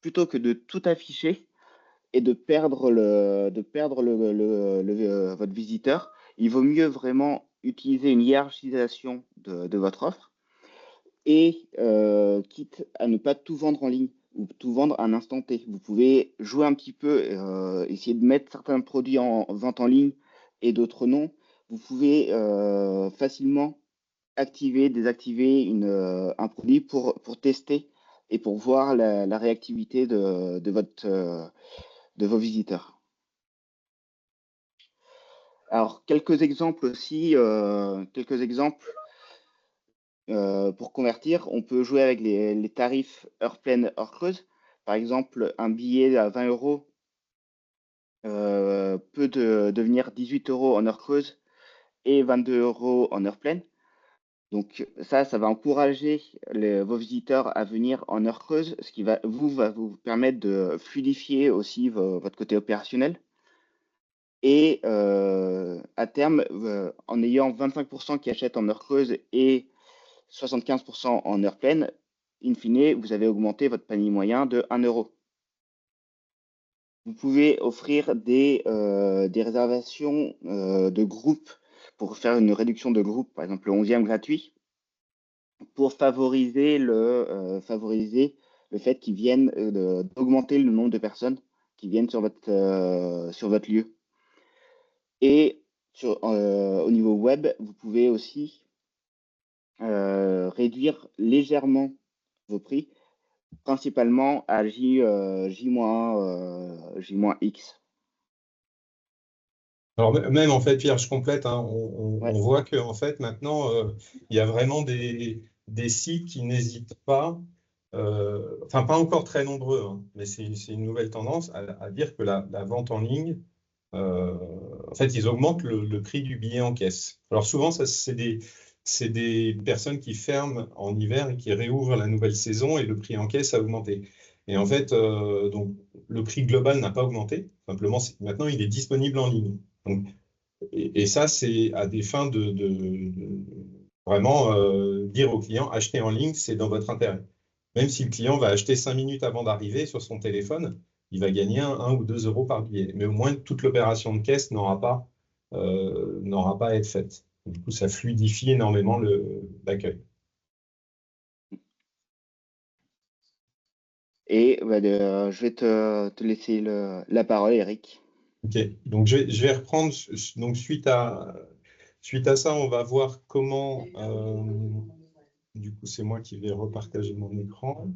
plutôt que de tout afficher et de perdre votre visiteur, il vaut mieux vraiment utiliser une hiérarchisation de votre offre et quitte à ne pas tout vendre en ligne ou tout vendre à un instant T. Vous pouvez jouer un petit peu, essayer de mettre certains produits en vente en ligne et d'autres non. Vous pouvez facilement activer, désactiver un produit pour tester et pour voir la réactivité de vos visiteurs. Alors, quelques exemples aussi, pour convertir. On peut jouer avec les tarifs heure pleine, heure creuse. Par exemple, un billet à 20 € peut devenir 18 € en heure creuse et 22 € en heure pleine. Donc ça va encourager vos visiteurs à venir en heure creuse, ce qui va vous permettre de fluidifier aussi votre côté opérationnel. Et à terme, en ayant 25% qui achètent en heure creuse et 75% en heure pleine, in fine, vous avez augmenté votre panier moyen de 1 €. Vous pouvez offrir des réservations de groupe pour faire une réduction de groupe, par exemple le 11e gratuit, pour favoriser le fait qu'ils viennent d'augmenter le nombre de personnes qui viennent sur votre lieu. Et au niveau web, vous pouvez aussi réduire légèrement vos prix, principalement à J-X.
Alors même en fait, Pierre, je complète, hein, on voit que en fait maintenant il y a vraiment des sites qui n'hésitent pas, enfin pas encore très nombreux, hein, mais c'est une nouvelle tendance à dire que la vente en ligne, en fait, ils augmentent le prix du billet en caisse. Alors souvent, c'est des personnes qui ferment en hiver et qui réouvrent la nouvelle saison et le prix en caisse a augmenté. Et en fait, donc, le prix global n'a pas augmenté. Simplement, maintenant, il est disponible en ligne. Donc, et ça, c'est à des fins de vraiment dire au client, acheter en ligne, c'est dans votre intérêt. Même si le client va acheter 5 minutes avant d'arriver sur son téléphone, il va gagner 1 ou 2 € par billet. Mais au moins, toute l'opération de caisse n'aura pas à être faite. Du coup, ça fluidifie énormément l'accueil.
Et je vais te laisser la parole, Eric.
Ok, donc je vais reprendre. Donc suite à ça, on va voir comment. Du coup, c'est moi qui vais repartager mon écran.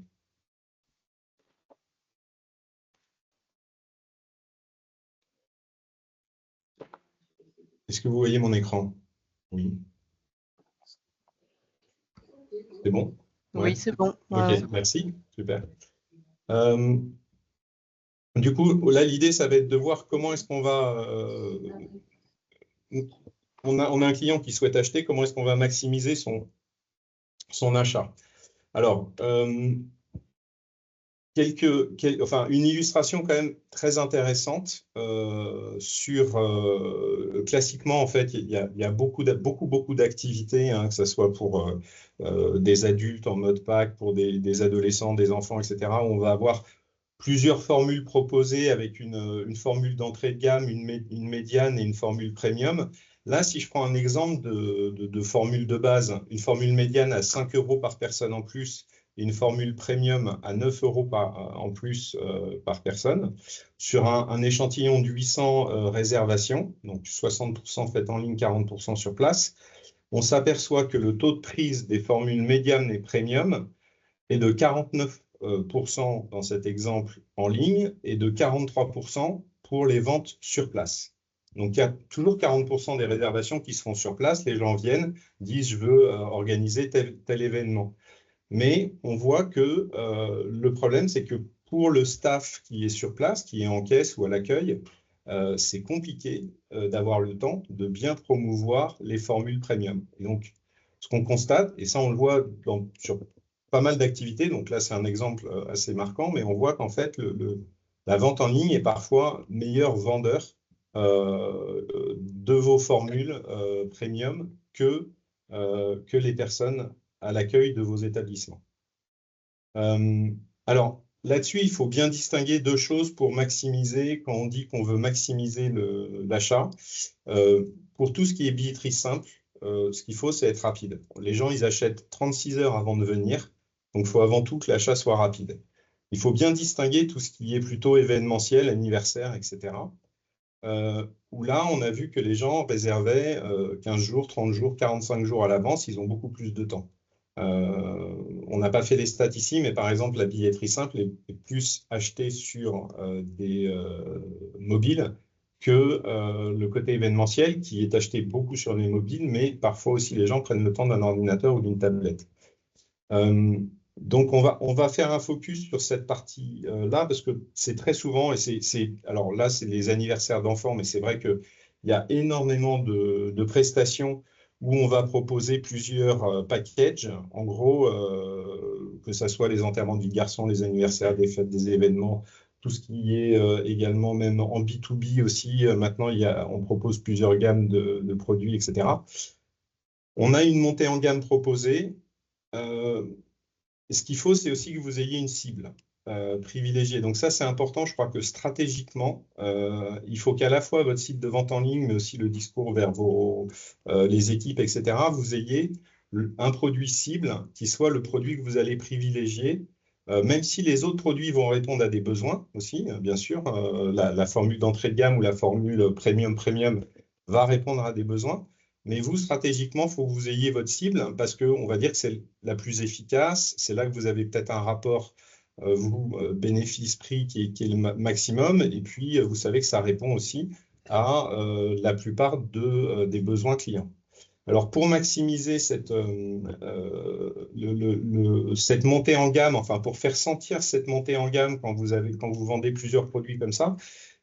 Est-ce que vous voyez mon écran? Oui. C'est bon?
Oui, c'est bon.
Ok, merci, super. Du coup, là, l'idée, ça va être de voir comment est-ce qu'on va... on a un client qui souhaite acheter, comment est-ce qu'on va maximiser son achat. Alors, une illustration quand même très intéressante classiquement, en fait, il y a beaucoup d'activités, hein, que ce soit pour des adultes en mode pack, pour des adolescents, des enfants, etc., où on va avoir plusieurs formules proposées avec une formule d'entrée de gamme, une médiane et une formule premium. Là, si je prends un exemple de formule de base, une formule médiane à 5 € par personne en plus et une formule premium à 9 € en plus par personne, sur un échantillon de 800 réservations, donc 60% faites en ligne, 40% sur place, on s'aperçoit que le taux de prise des formules médiane et premium est de 49% dans cet exemple en ligne et de 43% pour les ventes sur place. Donc, il y a toujours 40% des réservations qui se font sur place. Les gens viennent, disent « je veux organiser tel événement ». Mais on voit que le problème, c'est que pour le staff qui est sur place, qui est en caisse ou à l'accueil, c'est compliqué d'avoir le temps de bien promouvoir les formules premium. Et donc, ce qu'on constate, et ça on le voit sur pas mal d'activités, donc là c'est un exemple assez marquant, mais on voit qu'en fait la vente en ligne est parfois meilleur vendeur de vos formules premium que les personnes à l'accueil de vos établissements. Alors, là-dessus, il faut bien distinguer deux choses pour maximiser, quand on dit qu'on veut maximiser l'achat. Pour tout ce qui est billetterie simple, ce qu'il faut, c'est être rapide. Les gens, ils achètent 36 heures avant de venir, donc il faut avant tout que l'achat soit rapide. Il faut bien distinguer tout ce qui est plutôt événementiel, anniversaire, etc. Où là, on a vu que les gens réservaient 15 jours, 30 jours, 45 jours à l'avance, ils ont beaucoup plus de temps. On n'a pas fait les stats ici, mais par exemple, la billetterie simple est plus achetée sur des mobiles que le côté événementiel qui est acheté beaucoup sur les mobiles, mais parfois aussi les gens prennent le temps d'un ordinateur ou d'une tablette. Donc, on va faire un focus sur cette partie-là parce que c'est très souvent, alors là, c'est les anniversaires d'enfants, mais c'est vrai qu'il y a énormément de prestations où on va proposer plusieurs packages. En gros, que ce soit les enterrements de vie de garçon, les anniversaires, des fêtes, des événements, tout ce qui est également même en B2B aussi. Maintenant, on propose plusieurs gammes de produits, etc. On a une montée en gamme proposée. Ce qu'il faut, c'est aussi que vous ayez une cible privilégiée. Donc ça, c'est important. Je crois que stratégiquement, il faut qu'à la fois votre site de vente en ligne, mais aussi le discours vers les équipes, etc., vous ayez un produit cible qui soit le produit que vous allez privilégier, même si les autres produits vont répondre à des besoins aussi, bien sûr. La formule d'entrée de gamme ou la formule premium va répondre à des besoins. Mais vous, stratégiquement, il faut que vous ayez votre cible parce qu'on va dire que c'est la plus efficace. C'est là que vous avez peut-être un rapport bénéfice-prix qui est le maximum. Et puis, vous savez que ça répond aussi à la plupart des besoins clients. Alors, pour maximiser cette montée en gamme, enfin, pour faire sentir cette montée en gamme quand vous vendez plusieurs produits comme ça,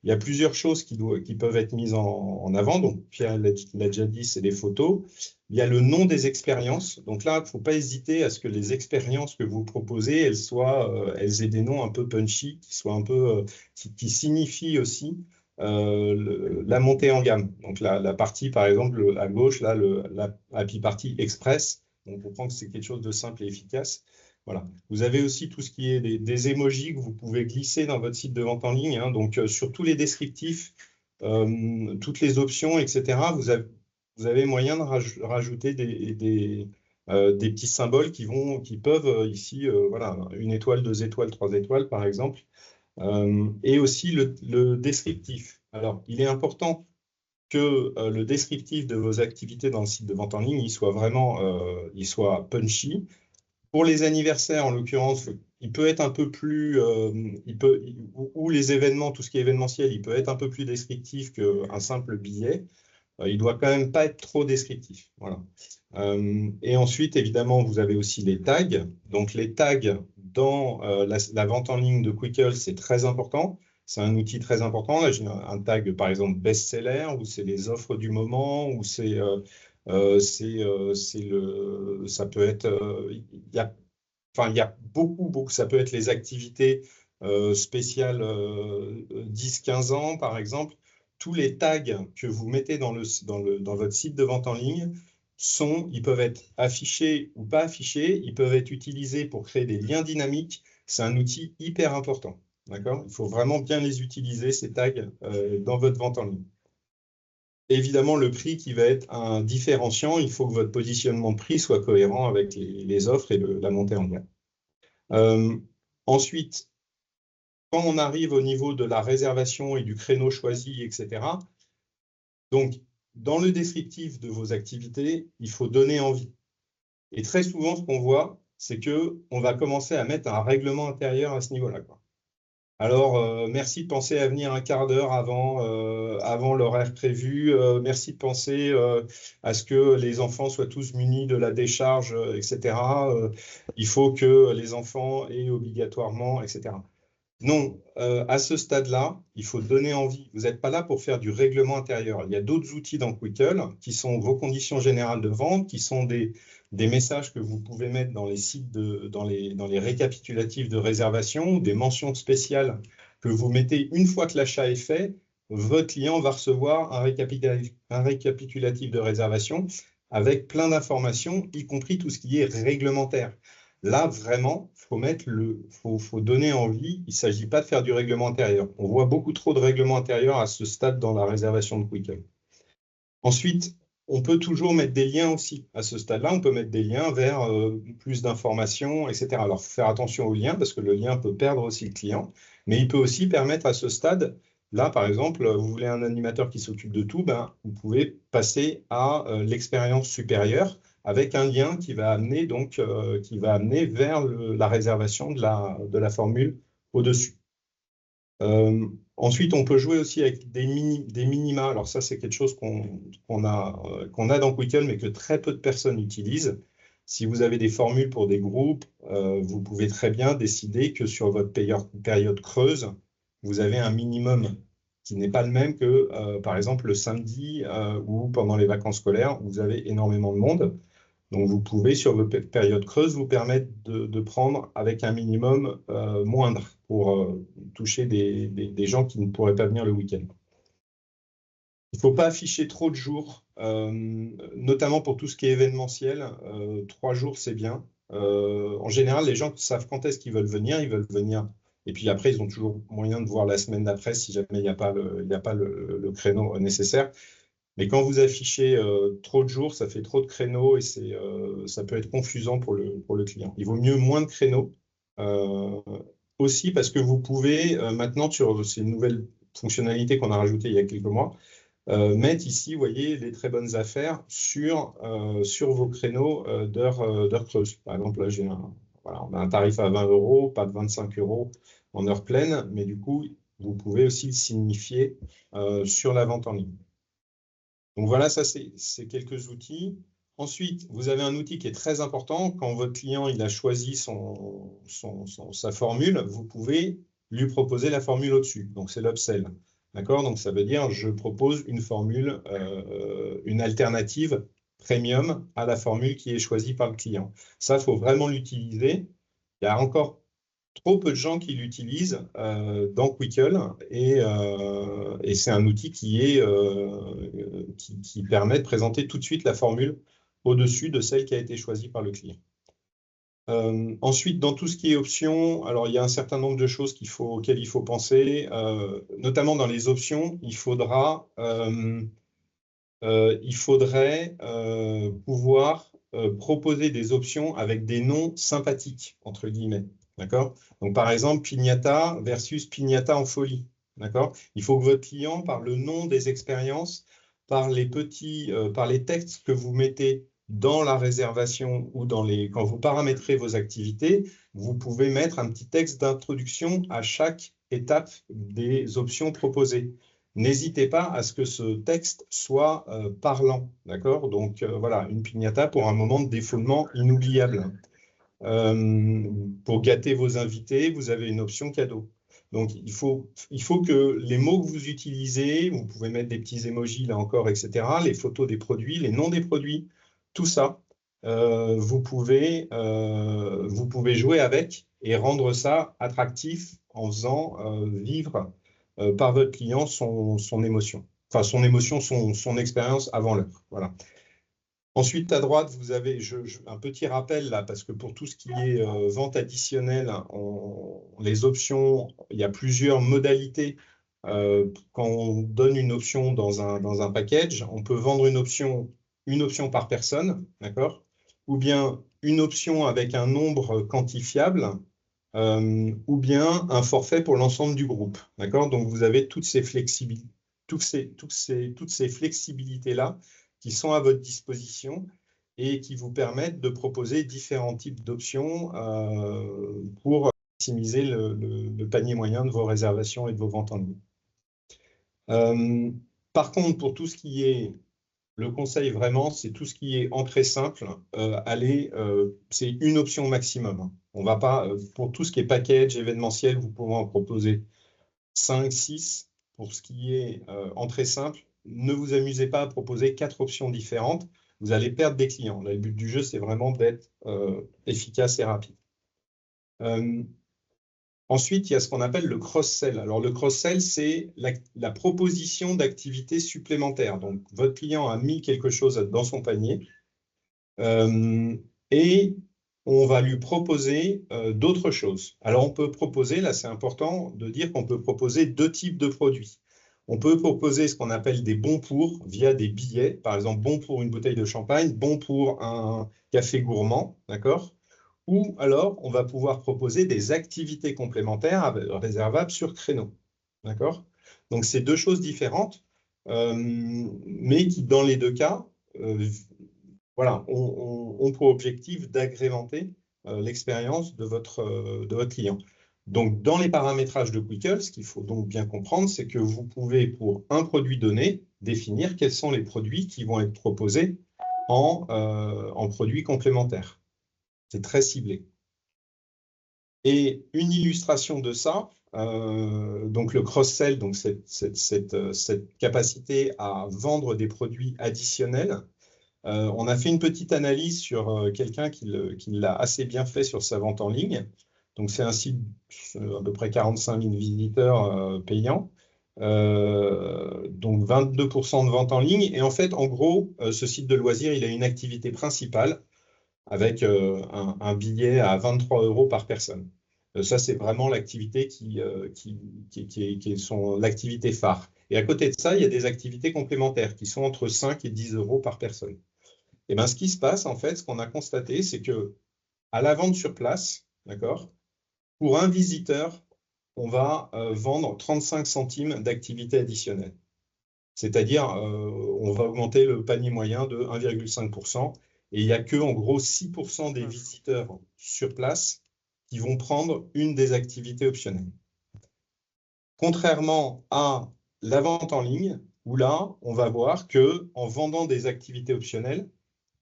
il y a plusieurs choses qui peuvent être mises en avant. Donc, Pierre l'a déjà dit, c'est les photos. Il y a le nom des expériences. Donc là, il ne faut pas hésiter à ce que les expériences que vous proposez, elles aient des noms un peu punchy, qui soient un peu, qui signifient aussi la montée en gamme. Donc la partie, par exemple, à gauche, là, la Happy Party Express. On comprend que c'est quelque chose de simple et efficace. Voilà. Vous avez aussi tout ce qui est des emojis que vous pouvez glisser dans votre site de vente en ligne. Hein. Donc, sur tous les descriptifs, toutes les options, etc., vous avez moyen de rajouter des petits symboles qui peuvent ici, voilà, 1 étoile, 2 étoiles, 3 étoiles, par exemple. Et aussi le descriptif. Alors, il est important que le descriptif de vos activités dans le site de vente en ligne, il soit vraiment il soit punchy. Pour les anniversaires, en l'occurrence, il peut être un peu plus, ou les événements, tout ce qui est événementiel, il peut être un peu plus descriptif qu'un simple billet. Il ne doit quand même pas être trop descriptif. Voilà. Et ensuite, évidemment, vous avez aussi les tags. Donc, les tags dans la vente en ligne de Quickle, c'est très important. C'est un outil très important. Là, j'ai un tag, par exemple, best-seller, où c'est les offres du moment, où ça peut être, il y a beaucoup, ça peut être les activités spéciales 10-15 ans, par exemple. Tous les tags que vous mettez dans votre site de vente en ligne ils peuvent être affichés ou pas affichés, ils peuvent être utilisés pour créer des liens dynamiques. C'est un outil hyper important. D'accord ? Il faut vraiment bien les utiliser, ces tags, dans votre vente en ligne. Évidemment, le prix qui va être un différenciant, il faut que votre positionnement de prix soit cohérent avec les offres et la montée en gamme. Ensuite, quand on arrive au niveau de la réservation et du créneau choisi, etc., donc, dans le descriptif de vos activités, il faut donner envie. Et très souvent, ce qu'on voit, c'est qu'on va commencer à mettre un règlement intérieur à ce niveau-là. Alors, merci de penser à venir un quart d'heure avant l'horaire prévu. Merci de penser à ce que les enfants soient tous munis de la décharge, etc. Il faut que les enfants aient obligatoirement, etc. Non, à ce stade-là, il faut donner envie. Vous n'êtes pas là pour faire du règlement intérieur. Il y a d'autres outils dans Quickle qui sont vos conditions générales de vente, qui sont des messages que vous pouvez mettre dans les sites, dans les récapitulatifs de réservation, des mentions spéciales que vous mettez une fois que l'achat est fait. Votre client va recevoir un récapitulatif de réservation avec plein d'informations, y compris tout ce qui est réglementaire. Là, vraiment, faut donner envie. Il ne s'agit pas de faire du règlement intérieur. On voit beaucoup trop de règlements intérieurs à ce stade dans la réservation de Quickle. Ensuite, on peut toujours mettre des liens aussi. À ce stade-là, on peut mettre des liens vers plus d'informations, etc. Alors, il faut faire attention aux liens parce que le lien peut perdre aussi le client. Mais il peut aussi permettre à ce stade, là, par exemple, vous voulez un animateur qui s'occupe de tout, vous pouvez passer à l'expérience supérieure, avec un lien qui va amener vers la réservation de la formule au-dessus. Ensuite, on peut jouer aussi avec des minima. Alors ça, c'est quelque chose qu'on a dans Quickle, mais que très peu de personnes utilisent. Si vous avez des formules pour des groupes, vous pouvez très bien décider que sur votre période creuse, vous avez un minimum qui n'est pas le même que, par exemple, le samedi ou pendant les vacances scolaires, où vous avez énormément de monde. Donc, vous pouvez, sur vos périodes creuses, vous permettre de prendre avec un minimum moindre pour toucher des gens qui ne pourraient pas venir le week-end. Il ne faut pas afficher trop de jours, notamment pour tout ce qui est événementiel. 3 jours, c'est bien. En général, les gens savent quand est-ce qu'ils veulent venir. Ils veulent venir. Et puis après, ils ont toujours moyen de voir la semaine d'après si jamais il n'y a pas le créneau nécessaire. Mais quand vous affichez trop de jours, ça fait trop de créneaux et ça peut être confusant pour le client. Il vaut mieux moins de créneaux. Aussi parce que vous pouvez maintenant, sur ces nouvelles fonctionnalités qu'on a rajoutées il y a quelques mois, mettre ici, vous voyez, les très bonnes affaires sur vos créneaux d'heures creuses. Par exemple, là, on a un tarif à 20 €, pas de 25 € en heure pleine, mais du coup, vous pouvez aussi le signifier sur la vente en ligne. Donc voilà, ça c'est quelques outils. Ensuite, vous avez un outil qui est très important. Quand votre client il a choisi sa formule, vous pouvez lui proposer la formule au-dessus. Donc c'est l'upsell. D'accord? Donc ça veut dire je propose une formule, une alternative premium à la formule qui est choisie par le client. Ça, il faut vraiment l'utiliser. Il y a encore trop peu de gens qui l'utilisent dans Quickle et c'est un outil qui permet de présenter tout de suite la formule au-dessus de celle qui a été choisie par le client. Ensuite, dans tout ce qui est options, alors il y a un certain nombre de choses auxquelles il faut penser, notamment dans les options, il faudrait pouvoir proposer des options avec des noms sympathiques, entre guillemets. D'accord? Donc, par exemple, Pignata versus Pignata en folie. D'accord? Il faut que votre client, par le nom des expériences, par les textes que vous mettez dans la réservation ou quand vous paramétrez vos activités, vous pouvez mettre un petit texte d'introduction à chaque étape des options proposées. N'hésitez pas à ce que ce texte soit parlant. D'accord? Donc, voilà, une pignata pour un moment de défoulement inoubliable. Pour gâter vos invités, vous avez une option cadeau. Donc, il faut que les mots que vous utilisez, vous pouvez mettre des petits emojis là encore, etc., les photos des produits, les noms des produits, tout ça, vous pouvez jouer avec et rendre ça attractif en faisant vivre par votre client son émotion. Enfin, son expérience avant l'heure. Voilà. Ensuite, à droite, vous avez un petit rappel là, parce que pour tout ce qui est vente additionnelle, les options, il y a plusieurs modalités. Quand on donne une option dans un package, on peut vendre une option par personne, d'accord? Ou bien une option avec un nombre quantifiable, ou bien un forfait pour l'ensemble du groupe, d'accord? Donc, vous avez toutes ces flexibilités-là qui sont à votre disposition et qui vous permettent de proposer différents types d'options pour optimiser le panier moyen de vos réservations et de vos ventes en ligne. Par contre, pour tout ce qui est le conseil vraiment, c'est tout ce qui est entrée simple, c'est une option maximum. On va pas, pour tout ce qui est package, événementiel, vous pouvez en proposer 5, 6. Pour ce qui est entrée simple, ne vous amusez pas à proposer 4 options différentes. Vous allez perdre des clients. Là, le but du jeu, c'est vraiment d'être efficace et rapide. Ensuite, il y a ce qu'on appelle le cross-sell. Alors, le cross-sell, c'est la proposition d'activités supplémentaires. Donc, votre client a mis quelque chose dans son panier et on va lui proposer d'autres choses. Alors, on peut proposer, là, c'est important de dire qu'on peut proposer 2 types de produits. On peut proposer ce qu'on appelle des bons pour via des billets. Par exemple, bon pour une bouteille de champagne, bon pour un café gourmand, d'accord? Ou alors, on va pouvoir proposer des activités complémentaires réservables sur créneau. D'accord? Donc, c'est 2 choses différentes, mais qui, dans les 2 cas, voilà, ont pour objectif d'agrémenter l'expérience de votre client. Donc, dans les paramétrages de Quickle, ce qu'il faut donc bien comprendre, c'est que vous pouvez, pour un produit donné, définir quels sont les produits qui vont être proposés en produits complémentaires. C'est très ciblé. Et une illustration de ça, donc le cross-sell, donc cette capacité à vendre des produits additionnels, on a fait une petite analyse sur quelqu'un qui l'a assez bien fait sur sa vente en ligne. Donc, c'est un site à peu près 45 000 visiteurs payants. Donc, 22% de vente en ligne. Et en fait, en gros, ce site de loisirs, il a une activité principale avec un billet à 23 € par personne. Ça, c'est vraiment l'activité qui est l'activité phare. Et à côté de ça, il y a des activités complémentaires qui sont entre 5 et 10 € par personne. Et bien, ce qui se passe, en fait, ce qu'on a constaté, c'est que à la vente sur place, d'accord, pour un visiteur, on va vendre 35 centimes d'activité additionnelle. C'est-à-dire, on va augmenter le panier moyen de 1,5%. Et il n'y a que, en gros, 6% des visiteurs sur place qui vont prendre une des activités optionnelles. Contrairement à la vente en ligne, où là, on va voir qu'en vendant des activités optionnelles,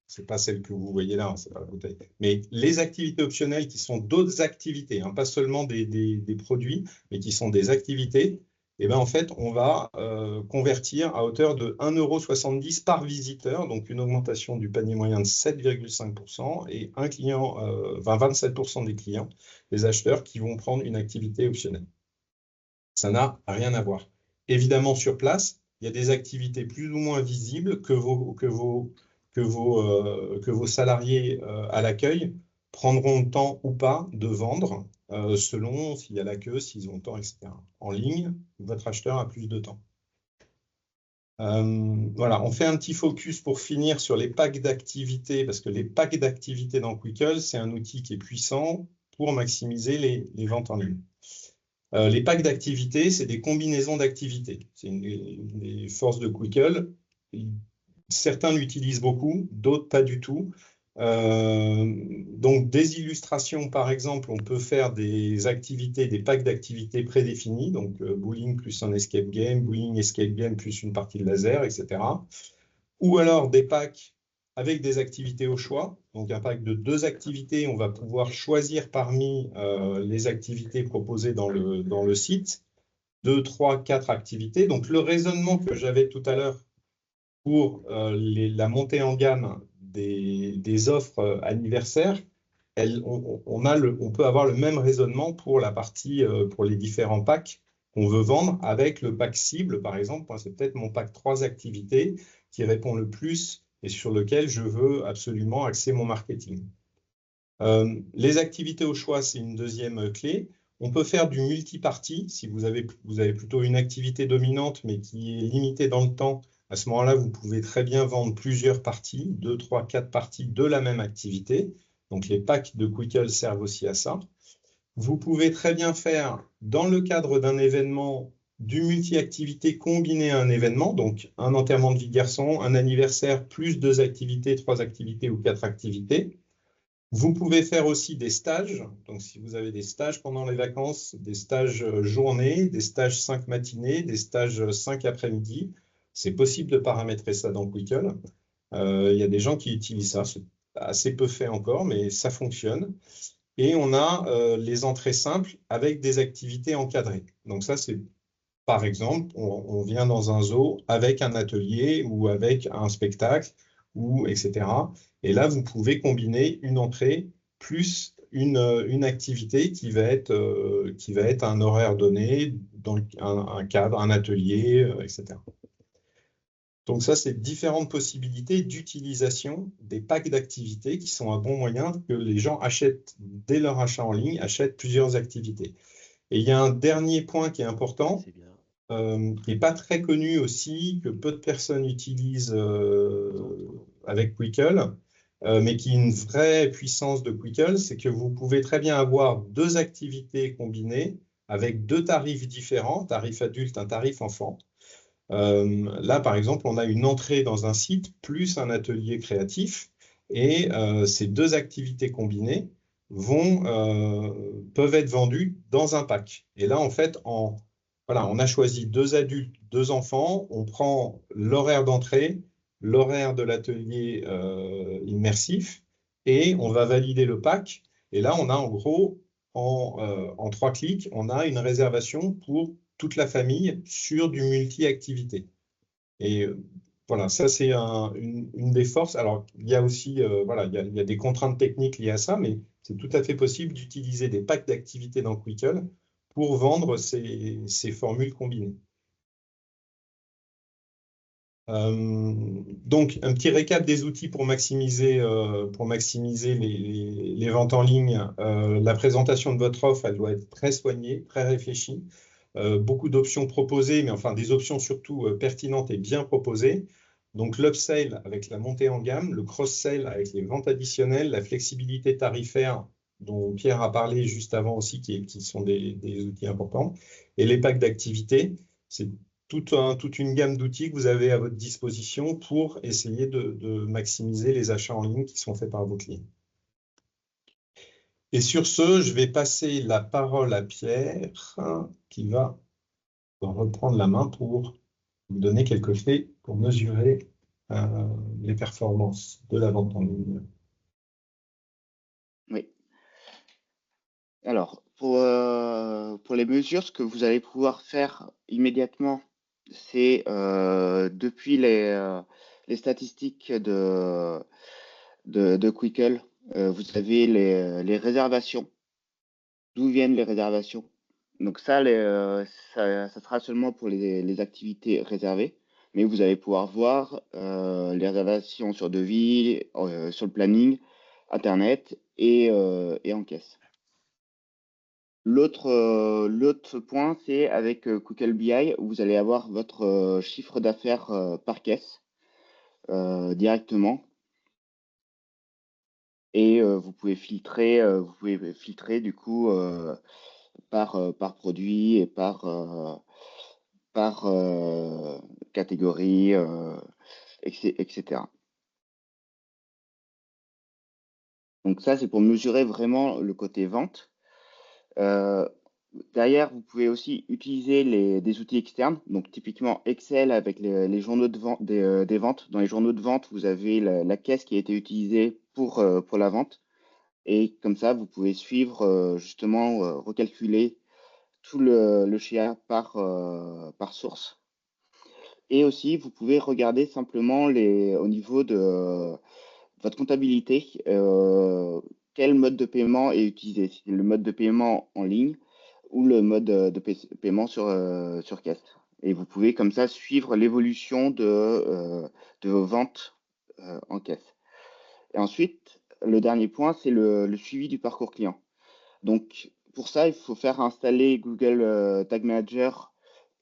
ce n'est pas celle que vous voyez là, c'est pas la bouteille, mais les activités optionnelles qui sont d'autres activités, hein, pas seulement des produits, mais qui sont des activités, et ben en fait, on va convertir à hauteur de 1,70 € par visiteur, donc une augmentation du panier moyen de 7,5%, et 27% des clients, des acheteurs, qui vont prendre une activité optionnelle. Ça n'a rien à voir. Évidemment, sur place, il y a des activités plus ou moins visibles que vos salariés à l'accueil prendront le temps ou pas de vendre, selon s'il y a la queue, s'ils ont le temps, etc. En ligne, votre acheteur a plus de temps. Voilà, on fait un petit focus pour finir sur les packs d'activités, parce que les packs d'activités dans Quickle, c'est un outil qui est puissant pour maximiser les ventes en ligne. Les packs d'activités, c'est des combinaisons d'activités. C'est une des forces de Quickle. Certains l'utilisent beaucoup, d'autres pas du tout. Donc, des illustrations, par exemple, on peut faire des activités, des packs d'activités prédéfinis, donc bowling plus un escape game, bowling escape game plus une partie de laser, etc. Ou alors des packs avec des activités au choix. Donc, un pack de 2 activités, on va pouvoir choisir parmi les activités proposées dans le site. 2, 3, 4 activités. Donc, le raisonnement que j'avais tout à l'heure pour la montée en gamme des offres anniversaires, on peut avoir le même raisonnement pour la partie, pour les différents packs qu'on veut vendre avec le pack cible, par exemple. C'est peut-être mon pack 3 activités qui répond le plus et sur lequel je veux absolument axer mon marketing. Les activités au choix, c'est une deuxième clé. On peut faire du multi-party si vous avez plutôt une activité dominante mais qui est limitée dans le temps. À ce moment-là, vous pouvez très bien vendre plusieurs parties, 2, 3, 4 parties de la même activité. Donc, les packs de Quickle servent aussi à ça. Vous pouvez très bien faire, dans le cadre d'un événement, du multi-activité combiné à un événement, donc un enterrement de vie de garçon, un anniversaire, plus 2 activités, 3 activités ou 4 activités. Vous pouvez faire aussi des stages. Donc, si vous avez des stages pendant les vacances, des stages journée, des stages 5 matinées, des stages 5 après-midi, c'est possible de paramétrer ça dans Quickle. Il y a des gens qui utilisent ça. C'est assez peu fait encore, mais ça fonctionne. Et on a les entrées simples avec des activités encadrées. Donc ça, c'est par exemple, on vient dans un zoo avec un atelier ou avec un spectacle, etc. Et là, vous pouvez combiner une entrée plus une activité qui va être un horaire donné, dans un cadre, un atelier, etc. Donc ça, c'est différentes possibilités d'utilisation des packs d'activités qui sont un bon moyen que les gens achètent, dès leur achat en ligne, achètent plusieurs activités. Et il y a un dernier point qui est important, qui n'est pas très connu aussi, que peu de personnes utilisent avec Quickle, mais qui est une vraie puissance de Quickle, c'est que vous pouvez très bien avoir 2 activités combinées avec 2 tarifs différents, un tarif adulte, un tarif enfant. Là, par exemple, on a une entrée dans un site plus un atelier créatif et ces 2 activités combinées peuvent être vendus dans un pack. Et là, en fait, voilà, on a choisi 2 adultes, 2 enfants, on prend l'horaire d'entrée, l'horaire de l'atelier immersif, et on va valider le pack. Et là, on a en gros, en 3 clics, on a une réservation pour toute la famille sur du multi-activité. Et voilà, ça c'est une des forces. Alors, il y a aussi voilà, il y a des contraintes techniques liées à ça, mais c'est tout à fait possible d'utiliser des packs d'activités dans Quickle pour vendre ces formules combinées. Donc, un petit récap des outils pour maximiser les ventes en ligne. La présentation de votre offre, elle doit être très soignée, très réfléchie. Beaucoup d'options proposées, mais enfin des options surtout pertinentes et bien proposées. Donc l'upsell avec la montée en gamme, le cross-sell avec les ventes additionnelles, la flexibilité tarifaire dont Pierre a parlé juste avant aussi, qui sont des outils importants, et les packs d'activités. C'est toute une gamme d'outils que vous avez à votre disposition pour essayer de maximiser les achats en ligne qui sont faits par vos clients. Et sur ce, je vais passer la parole à Pierre, qui va reprendre la main pour vous donner quelques clés pour mesurer les performances de la vente en ligne.
Oui. Alors, pour les mesures, ce que vous allez pouvoir faire immédiatement, c'est depuis les statistiques de Quickle, vous avez les réservations. D'où viennent les réservations? Donc ça, ça sera seulement pour les activités réservées, mais vous allez pouvoir voir les réservations sur devis, sur le planning, Internet et en caisse. L'autre point, c'est avec Quickle BI, vous allez avoir votre chiffre d'affaires par caisse directement. Et vous pouvez filtrer du coup par produit et par catégorie, etc. Donc ça, c'est pour mesurer vraiment le côté vente. Derrière, vous pouvez aussi utiliser des outils externes, donc typiquement Excel avec les journaux de vente, des ventes. Dans les journaux de vente, vous avez la caisse qui a été utilisée pour la vente. Et comme ça, vous pouvez suivre, justement, recalculer tout le SHIA par source. Et aussi, vous pouvez regarder simplement au niveau de votre comptabilité, quel mode de paiement est utilisé, si c'est le mode de paiement en ligne ou le mode de paiement sur caisse. Et vous pouvez comme ça suivre l'évolution de vos ventes en caisse. Et ensuite, le dernier point, c'est le suivi du parcours client. Donc, pour ça, il faut faire installer Google Tag Manager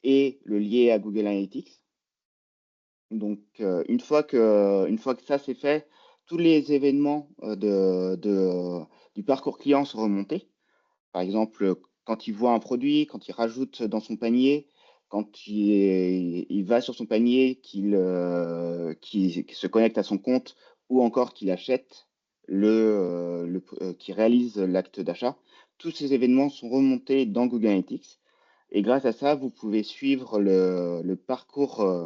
et le lier à Google Analytics. Donc, une fois que ça c'est fait, tous les événements du parcours client sont remontés. Par exemple, quand il voit un produit, quand il rajoute dans son panier, quand il va sur son panier, qu'il se connecte à son compte ou encore qu'il achète, qu'il réalise l'acte d'achat. Tous ces événements sont remontés dans Google Analytics. Et grâce à ça, vous pouvez suivre le parcours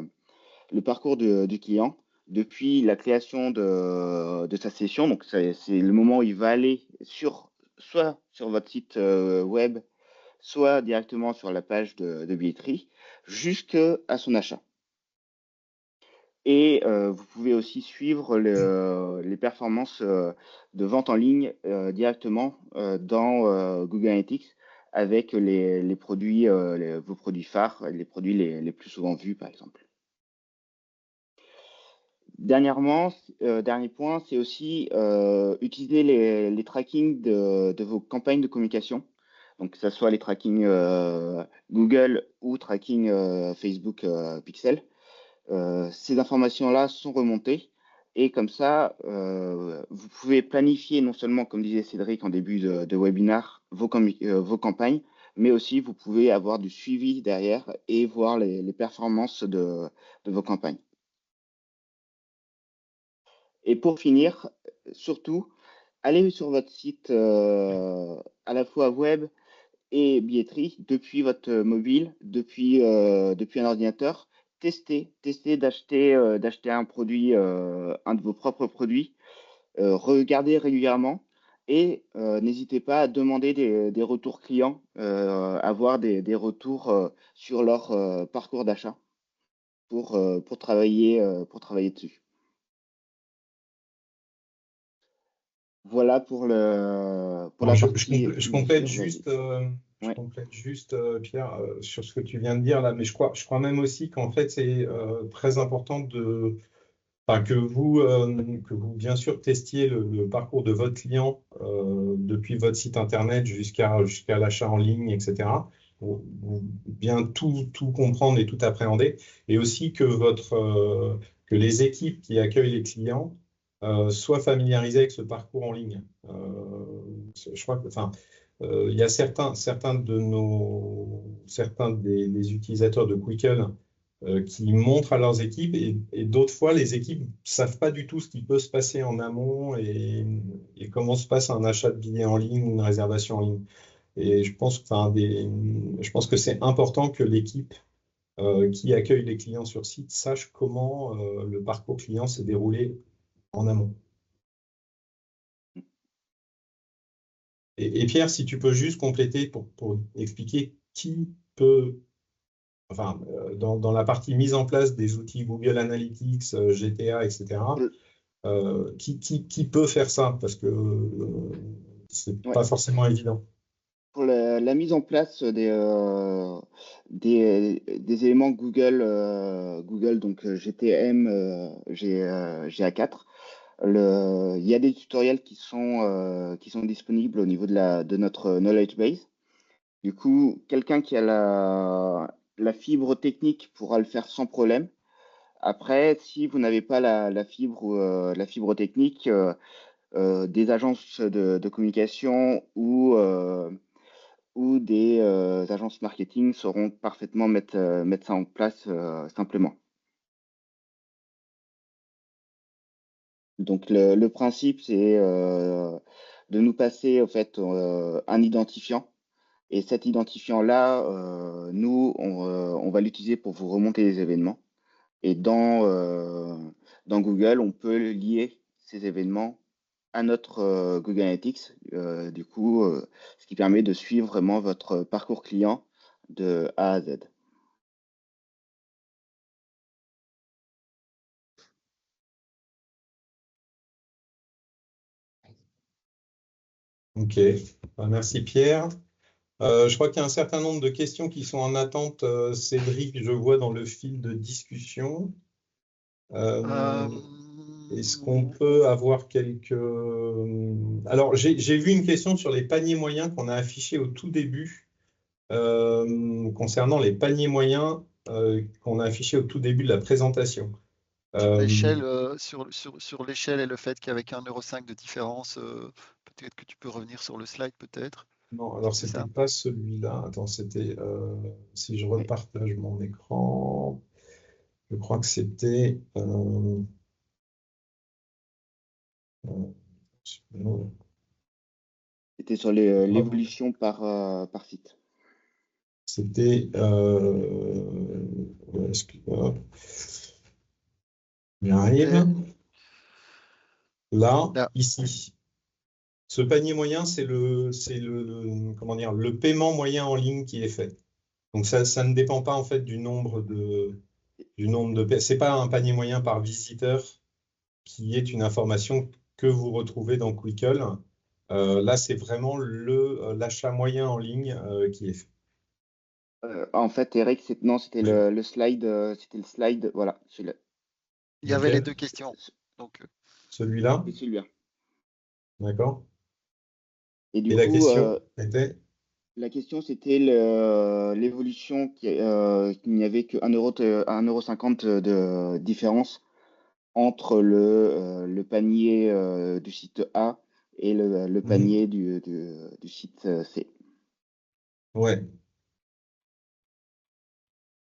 du client depuis la création de sa session. Donc, c'est le moment où il va aller soit sur votre site web, soit directement sur la page de billetterie, jusqu'à son achat. Et vous pouvez aussi suivre les performances de vente en ligne directement dans Google Analytics avec les produits, vos produits phares, les produits les plus souvent vus, par exemple. Dernier point, c'est aussi utiliser les trackings de vos campagnes de communication. Donc, que ce soit les trackings Google ou tracking Facebook Pixel. Ces informations-là sont remontées et comme ça, vous pouvez planifier non seulement, comme disait Cédric en début de webinaire, vos campagnes, mais aussi vous pouvez avoir du suivi derrière et voir les performances de vos campagnes. Et pour finir, surtout, allez sur votre site à la fois web et billetterie depuis votre mobile, depuis un ordinateur. Testez d'acheter un produit, un de vos propres produits. Regardez régulièrement et n'hésitez pas à demander des retours clients, avoir des retours sur leur parcours d'achat pour travailler dessus. Voilà pour la partie.
Je complète juste, Pierre, sur ce que tu viens de dire là, mais je crois même aussi qu'en fait, c'est très important que vous, bien sûr, testiez le parcours de votre client depuis votre site internet jusqu'à l'achat en ligne, etc. Pour bien tout comprendre et tout appréhender. Et aussi que les équipes qui accueillent les clients soient familiarisées avec ce parcours en ligne. Je crois que, il y a certains des utilisateurs de Quickle qui montrent à leurs équipes et d'autres fois, les équipes ne savent pas du tout ce qui peut se passer en amont et comment se passe un achat de billets en ligne ou une réservation en ligne. Et je pense que c'est important que l'équipe qui accueille les clients sur site sache comment le parcours client s'est déroulé en amont. Et Pierre, si tu peux juste compléter pour expliquer qui peut, dans la partie mise en place des outils Google Analytics, GTA, etc., qui peut faire ça? Parce que c'est pas forcément évident.
Pour la mise en place des éléments Google, donc GTM, GA4, il y a des tutoriels qui sont disponibles au niveau de notre knowledge base. Du coup, quelqu'un qui a la fibre technique pourra le faire sans problème. Après, si vous n'avez pas la fibre technique, des agences de communication ou des agences marketing sauront parfaitement mettre ça en place simplement. Donc le principe, c'est de nous passer en fait un identifiant. Et cet identifiant-là, nous, on va l'utiliser pour vous remonter les événements. Et dans Google, on peut lier ces événements à notre Google Analytics, du coup, ce qui permet de suivre vraiment votre parcours client de A à Z.
Ok, merci Pierre. Je crois qu'il y a un certain nombre de questions qui sont en attente. Cédric, je vois dans le fil de discussion. Est-ce qu'on peut avoir quelques... Alors, j'ai vu une question sur les paniers moyens qu'on a affichés au tout début, concernant les paniers moyens qu'on a affichés au tout début de la présentation.
Sur l'échelle et le fait qu'avec 1,5 € de différence, peut-être que tu peux revenir sur le slide, peut-être.
Non, alors c'était pas celui-là. Attends, c'était si je repartage mon écran, je crois que c'était
c'était sur l'évolution par site.
C'était il arrive. Là, ici. Ce panier moyen, c'est le paiement moyen en ligne qui est fait. Donc ça ne dépend pas en fait du nombre de c'est pas un panier moyen par visiteur qui est une information que vous retrouvez dans Quickle. Là, c'est vraiment l'achat moyen en ligne qui est fait.
En fait, Eric, c'était le slide, voilà, celui-là.
Il y avait les deux questions. Donc
celui-là.
Et celui-là.
D'accord.
Et du
coup, la question
était la question, c'était l'évolution qu'il n'y avait que 1,50 € de différence entre le panier du site A et le panier du site C.
Ouais.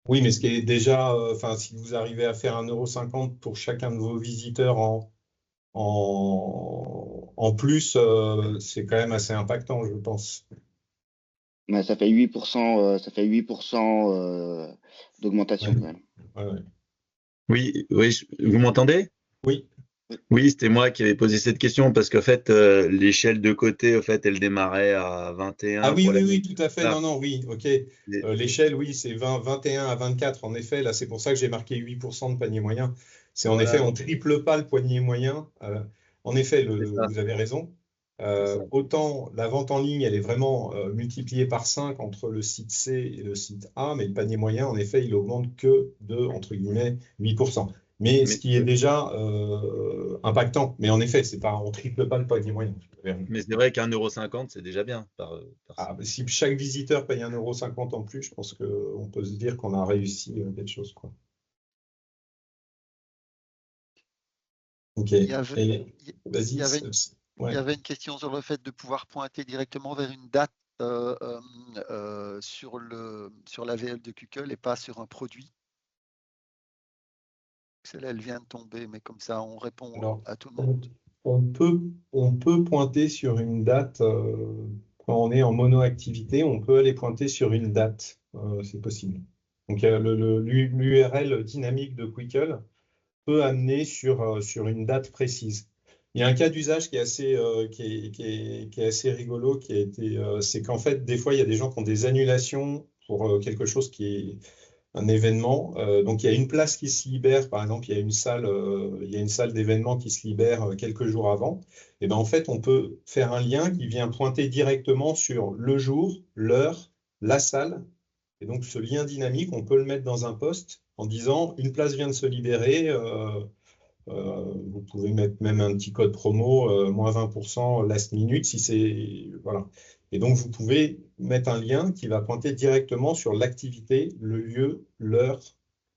Oui, mais ce qui est déjà, si vous arrivez à faire 1,50 € pour chacun de vos visiteurs en En plus, c'est quand même assez impactant, je pense.
Mais ça fait 8%, d'augmentation quand même.
Ouais.
Oui, vous m'entendez?
Oui.
Oui, c'était moi qui avais posé cette question parce qu'en fait, l'échelle de côté, en fait, elle démarrait à 21.
Ah oui, tout à fait. Non, oui, ok.
Et-
L'échelle, oui, c'est 21 à 24. En effet, là, c'est pour ça que j'ai marqué 8% de panier moyen. C'est en effet, on ne triple pas le panier moyen. En effet, vous avez raison. Autant la vente en ligne, elle est vraiment multipliée par 5 entre le site C et le site A, mais le panier moyen, en effet, il augmente que de, entre guillemets, 8%. Mais ce qui est déjà impactant. Mais en effet, on ne triple pas le panier moyen.
Mais c'est vrai qu'1,50 €, c'est déjà bien.
Si chaque visiteur paye 1,50 € en plus, je pense qu'on peut se dire qu'on a réussi quelque chose, quoi. Ok.
Il y avait une question sur le fait de pouvoir pointer directement vers une date sur la VL de Google et pas sur un produit. Celle-là, elle vient de tomber, mais comme ça, on répond à tout le monde.
On peut pointer sur une date, quand on est en mono-activité, on peut aller pointer sur une date, c'est possible. Donc l'URL dynamique de Quickle peut amener sur une date précise. Il y a un cas d'usage qui est assez, qui est assez rigolo, c'est qu'en fait, des fois, il y a des gens qui ont des annulations pour quelque chose qui est un événement. Donc, il y a une place qui se libère. Par exemple, il y a une salle d'événement qui se libère quelques jours avant. Et ben, en fait, on peut faire un lien qui vient pointer directement sur le jour, l'heure, la salle. Et donc, ce lien dynamique, on peut le mettre dans un post en disant une place vient de se libérer. Vous pouvez mettre même un petit code promo, moins 20% last minute, si c'est. Voilà. Et donc, vous pouvez mettre un lien qui va pointer directement sur l'activité, le lieu, l'heure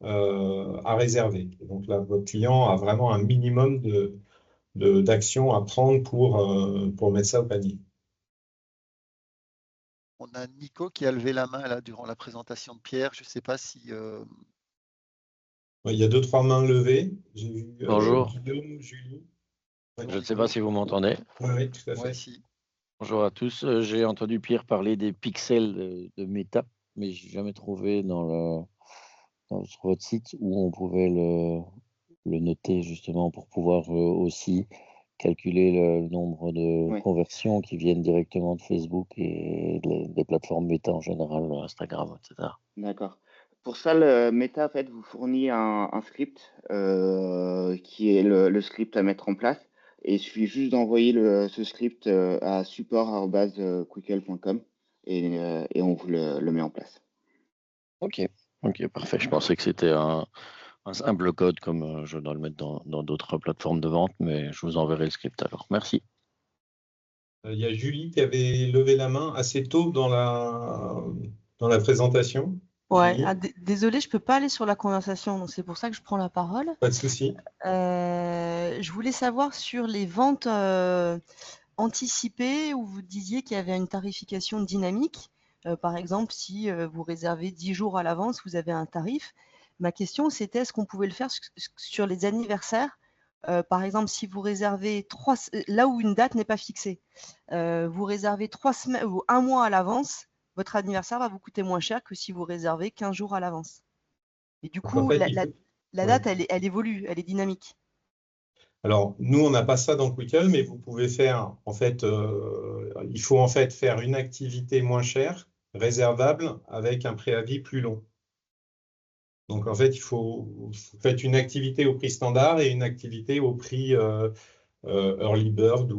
à réserver. Et donc là, votre client a vraiment un minimum d'actions à prendre pour mettre ça au panier.
On a Nico qui a levé la main là, durant la présentation de Pierre. Je ne sais pas si...
Il y a 2-3 mains levées. J'ai vu
Bonjour.
Guillaume, Julie.
Je ne sais pas si vous m'entendez.
Oui, tout à fait.
Si.
Bonjour à tous. J'ai entendu Pierre parler des pixels de Meta, mais je n'ai jamais trouvé sur votre site où on pouvait le noter justement pour pouvoir aussi calculer le nombre de conversions qui viennent directement de Facebook et des plateformes Meta en général, Instagram, etc.
D'accord. Pour ça, le Meta en fait, vous fournit un script qui est le script à mettre en place. Et il suffit juste d'envoyer ce script à support@quickle.com et on vous le met en place.
Ok, parfait. Je pensais que c'était un simple code comme je dois le mettre dans d'autres plateformes de vente, mais je vous enverrai le script alors. Merci.
Il y a Julie qui avait levé la main assez tôt dans la présentation.
Ouais, désolé, je ne peux pas aller sur la conversation, donc c'est pour ça que je prends la parole.
Pas de souci.
Je voulais savoir sur les ventes anticipées où vous disiez qu'il y avait une tarification dynamique. Par exemple, si vous réservez 10 jours à l'avance, vous avez un tarif. Ma question, c'était est-ce qu'on pouvait le faire sur les anniversaires? Par exemple, si vous réservez là où une date n'est pas fixée, vous réservez 3 semaines ou 1 mois à l'avance, votre anniversaire va vous coûter moins cher que si vous réservez 15 jours à l'avance. Et du coup, la date, elle évolue, elle est dynamique.
Alors, nous, on n'a pas ça dans Quickle, mais vous pouvez faire, en fait, il faut en fait faire une activité moins chère, réservable, avec un préavis plus long. Donc, en fait, vous faites une activité au prix standard et une activité au prix early bird.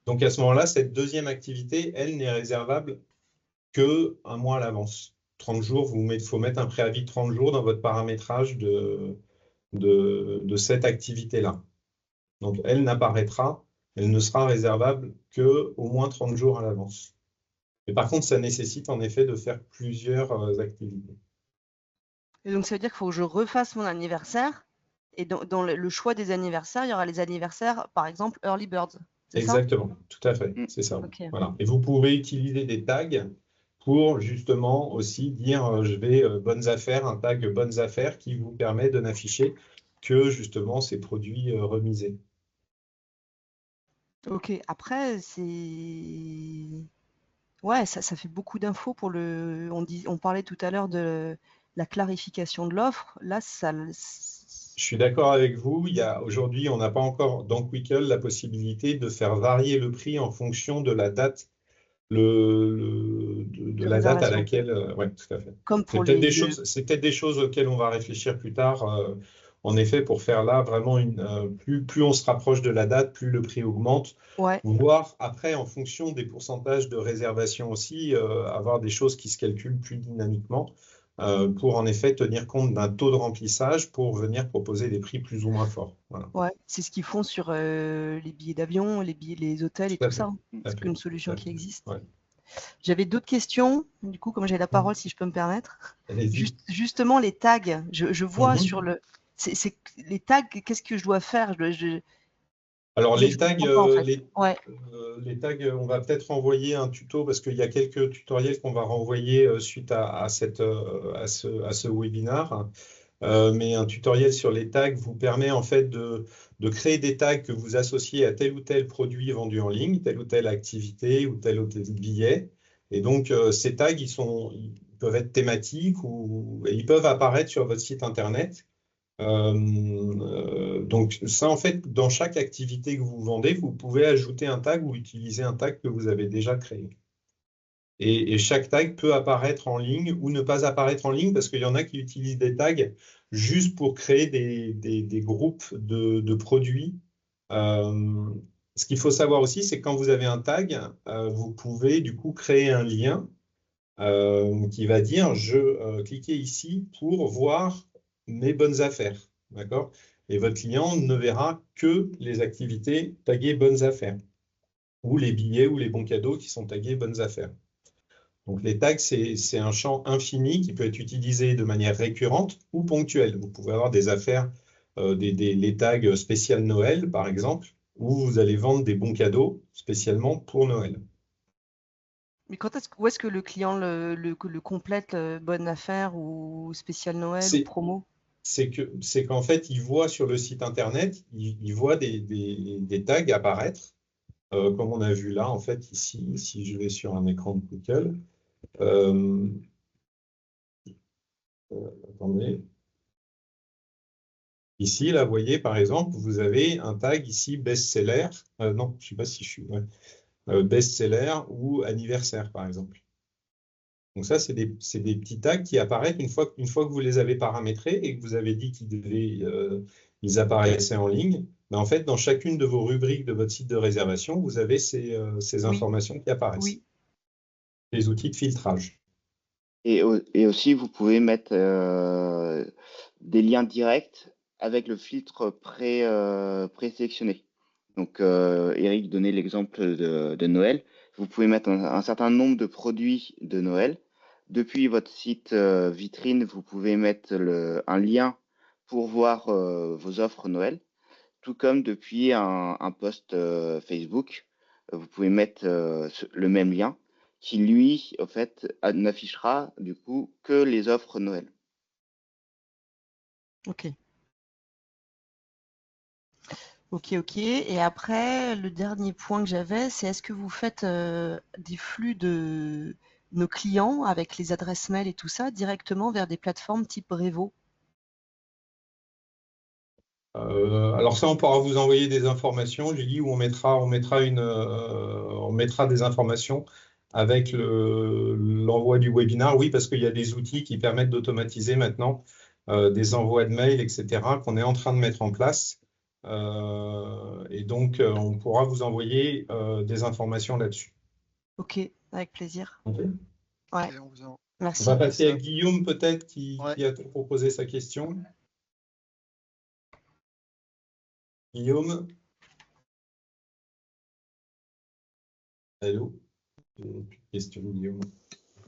Donc, à ce moment-là, cette deuxième activité, elle n'est réservable qu'un mois à l'avance. 30 jours, il faut mettre un préavis de 30 jours dans votre paramétrage de cette activité-là. Donc, elle n'apparaîtra, elle ne sera réservable qu'au moins 30 jours à l'avance. Mais par contre, ça nécessite en effet de faire plusieurs activités.
Et donc, ça veut dire qu'il faut que je refasse mon anniversaire. Et dans le choix des anniversaires, il y aura les anniversaires, par exemple, Early Birds.
Exactement, tout à fait, c'est ça.
Okay.
Voilà. Et vous pouvez utiliser des tags pour justement aussi dire je vais bonnes affaires, un tag bonnes affaires qui vous permet de n'afficher que justement ces produits remisés.
Ok, après, ouais, ça fait beaucoup d'infos pour le. On parlait tout à l'heure de la clarification de l'offre. Là, ça.
Je suis d'accord avec vous. Aujourd'hui, on n'a pas encore dans Quickle la possibilité de faire varier le prix en fonction de la date, de
De
la date à
réservation.
laquelle. Ouais, tout à fait.
Comme
C'est
pour
peut-être
les.
c'est peut-être des choses auxquelles on va réfléchir plus tard. En effet, pour faire là vraiment plus on se rapproche de la date, plus le prix augmente.
Ouais.
Voire après, en fonction des pourcentages de réservation aussi, avoir des choses qui se calculent plus dynamiquement. Pour en effet tenir compte d'un taux de remplissage pour venir proposer des prix plus ou moins forts. Voilà.
Ouais, c'est ce qu'ils font sur les billets d'avion, les hôtels et tout ça. C'est une solution qui existe.
Ouais.
J'avais d'autres questions. Du coup, comme j'ai la parole, si je peux me permettre.
Allez-y.
Justement, les tags. Je vois sur le. Les tags, qu'est-ce que je dois faire?
Alors les tags,
en fait.
les tags, on va peut-être renvoyer un tuto parce qu'il y a quelques tutoriels qu'on va renvoyer suite à ce webinaire. Mais un tutoriel sur les tags vous permet en fait de créer des tags que vous associez à tel ou tel produit vendu en ligne, telle ou telle activité ou tel billet. Et donc ces tags, ils peuvent être thématiques et ils peuvent apparaître sur votre site internet. Donc ça, en fait, dans chaque activité que vous vendez, vous pouvez ajouter un tag ou utiliser un tag que vous avez déjà créé. Et chaque tag peut apparaître en ligne ou ne pas apparaître en ligne parce qu'il y en a qui utilisent des tags juste pour créer des groupes de produits. Ce qu'il faut savoir aussi, c'est que quand vous avez un tag, vous pouvez du coup créer un lien qui va dire cliquez ici pour voir mes bonnes affaires. D'accord? Et votre client ne verra que les activités taguées bonnes affaires ou les billets ou les bons cadeaux qui sont tagués bonnes affaires. Donc les tags, c'est un champ infini qui peut être utilisé de manière récurrente ou ponctuelle. Vous pouvez avoir des affaires, les tags spécial Noël, par exemple, où vous allez vendre des bons cadeaux spécialement pour Noël.
Mais où est-ce que le client le complète, bonne affaire ou spécial Noël ou promo?
C'est qu'en fait, il voit sur le site internet, il voit des tags apparaître, comme on a vu là, en fait, ici, si je vais sur un écran de Google. Attendez. Ici, là, vous voyez, par exemple, vous avez un tag ici, best-seller. Non, je ne sais pas si je suis... best-seller ou anniversaire, par exemple. Donc ça, c'est des petits tags qui apparaissent une fois que vous les avez paramétrés et que vous avez dit qu'ils apparaissaient en ligne. Ben, en fait, dans chacune de vos rubriques de votre site de réservation, vous avez ces informations qui apparaissent.
Oui.
Les outils de filtrage.
Et aussi, vous pouvez mettre des liens directs avec le filtre présélectionné. Donc, Eric donnait l'exemple de Noël. Vous pouvez mettre un certain nombre de produits de Noël. Depuis votre site vitrine, vous pouvez mettre un lien pour voir vos offres Noël. Tout comme depuis un post Facebook, vous pouvez mettre le même lien qui, lui, en fait, n'affichera du coup que les offres Noël.
Ok. Ok. Et après, le dernier point que j'avais, c'est est-ce que vous faites des flux de nos clients avec les adresses mail et tout ça directement vers des plateformes type Brevo?
Alors ça, on pourra vous envoyer des informations, Julie, où on mettra des informations avec l'envoi du webinar. Oui, parce qu'il y a des outils qui permettent d'automatiser maintenant des envois de mails, etc., qu'on est en train de mettre en place. Et donc, on pourra vous envoyer des informations là-dessus.
Ok, avec plaisir.
Okay.
Ouais. Merci.
On va passer à Guillaume, peut-être, qui a proposé sa question. Guillaume. Allô? Question, Guillaume.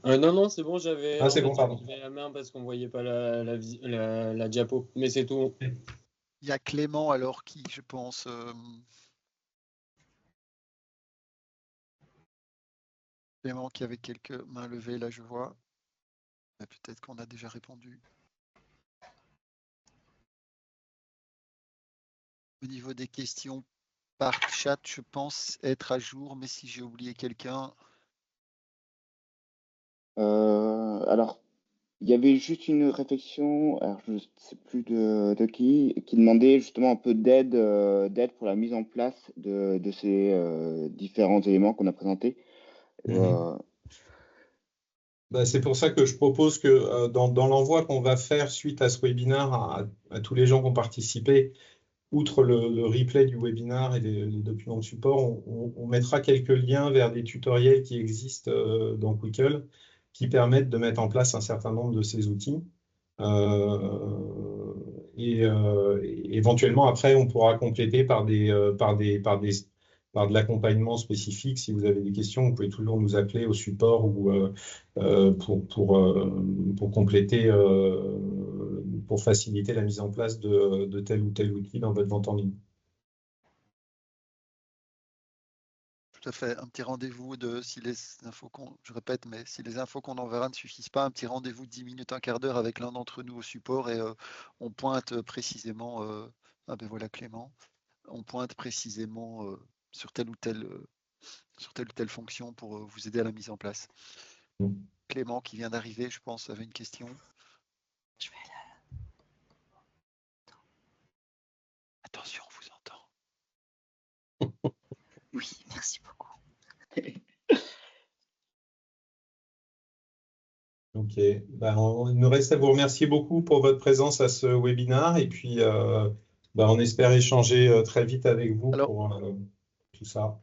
Non, c'est bon, j'avais
levé
la main parce qu'on ne voyait pas la diapo, mais c'est tout.
Il y a Clément alors qui, je pense, Clément qui avait quelques mains levées, là je vois. Peut-être qu'on a déjà répondu. Au niveau des questions par chat, je pense être à jour, mais si j'ai oublié quelqu'un.
Alors, il y avait juste une réflexion, alors je ne sais plus de qui demandait justement un peu d'aide pour la mise en place de ces différents éléments qu'on a présentés.
C'est pour ça que je propose que dans l'envoi qu'on va faire suite à ce webinaire à tous les gens qui ont participé, outre le replay du webinaire et les documents de support, on mettra quelques liens vers des tutoriels qui existent dans Quickle qui permettent de mettre en place un certain nombre de ces outils. Et éventuellement, après, on pourra compléter par de l'accompagnement spécifique. Si vous avez des questions, vous pouvez toujours nous appeler au support ou pour compléter, pour faciliter la mise en place de tel ou tel outil dans votre vente en ligne.
Tout à fait. Un petit rendez-vous si les infos je répète, mais si les infos qu'on enverra ne suffisent pas, un petit rendez-vous de 10 minutes, un quart d'heure avec l'un d'entre nous au support et on pointe précisément, ben voilà Clément, on pointe précisément sur telle ou telle fonction pour vous aider à la mise en place. Clément qui vient d'arriver, je pense, avait une question.
Je vais
Attention, on vous entend.
Oui, merci beaucoup.
Ok, il nous reste à vous remercier beaucoup pour votre présence à ce webinaire et puis on espère échanger très vite avec vous pour tout ça.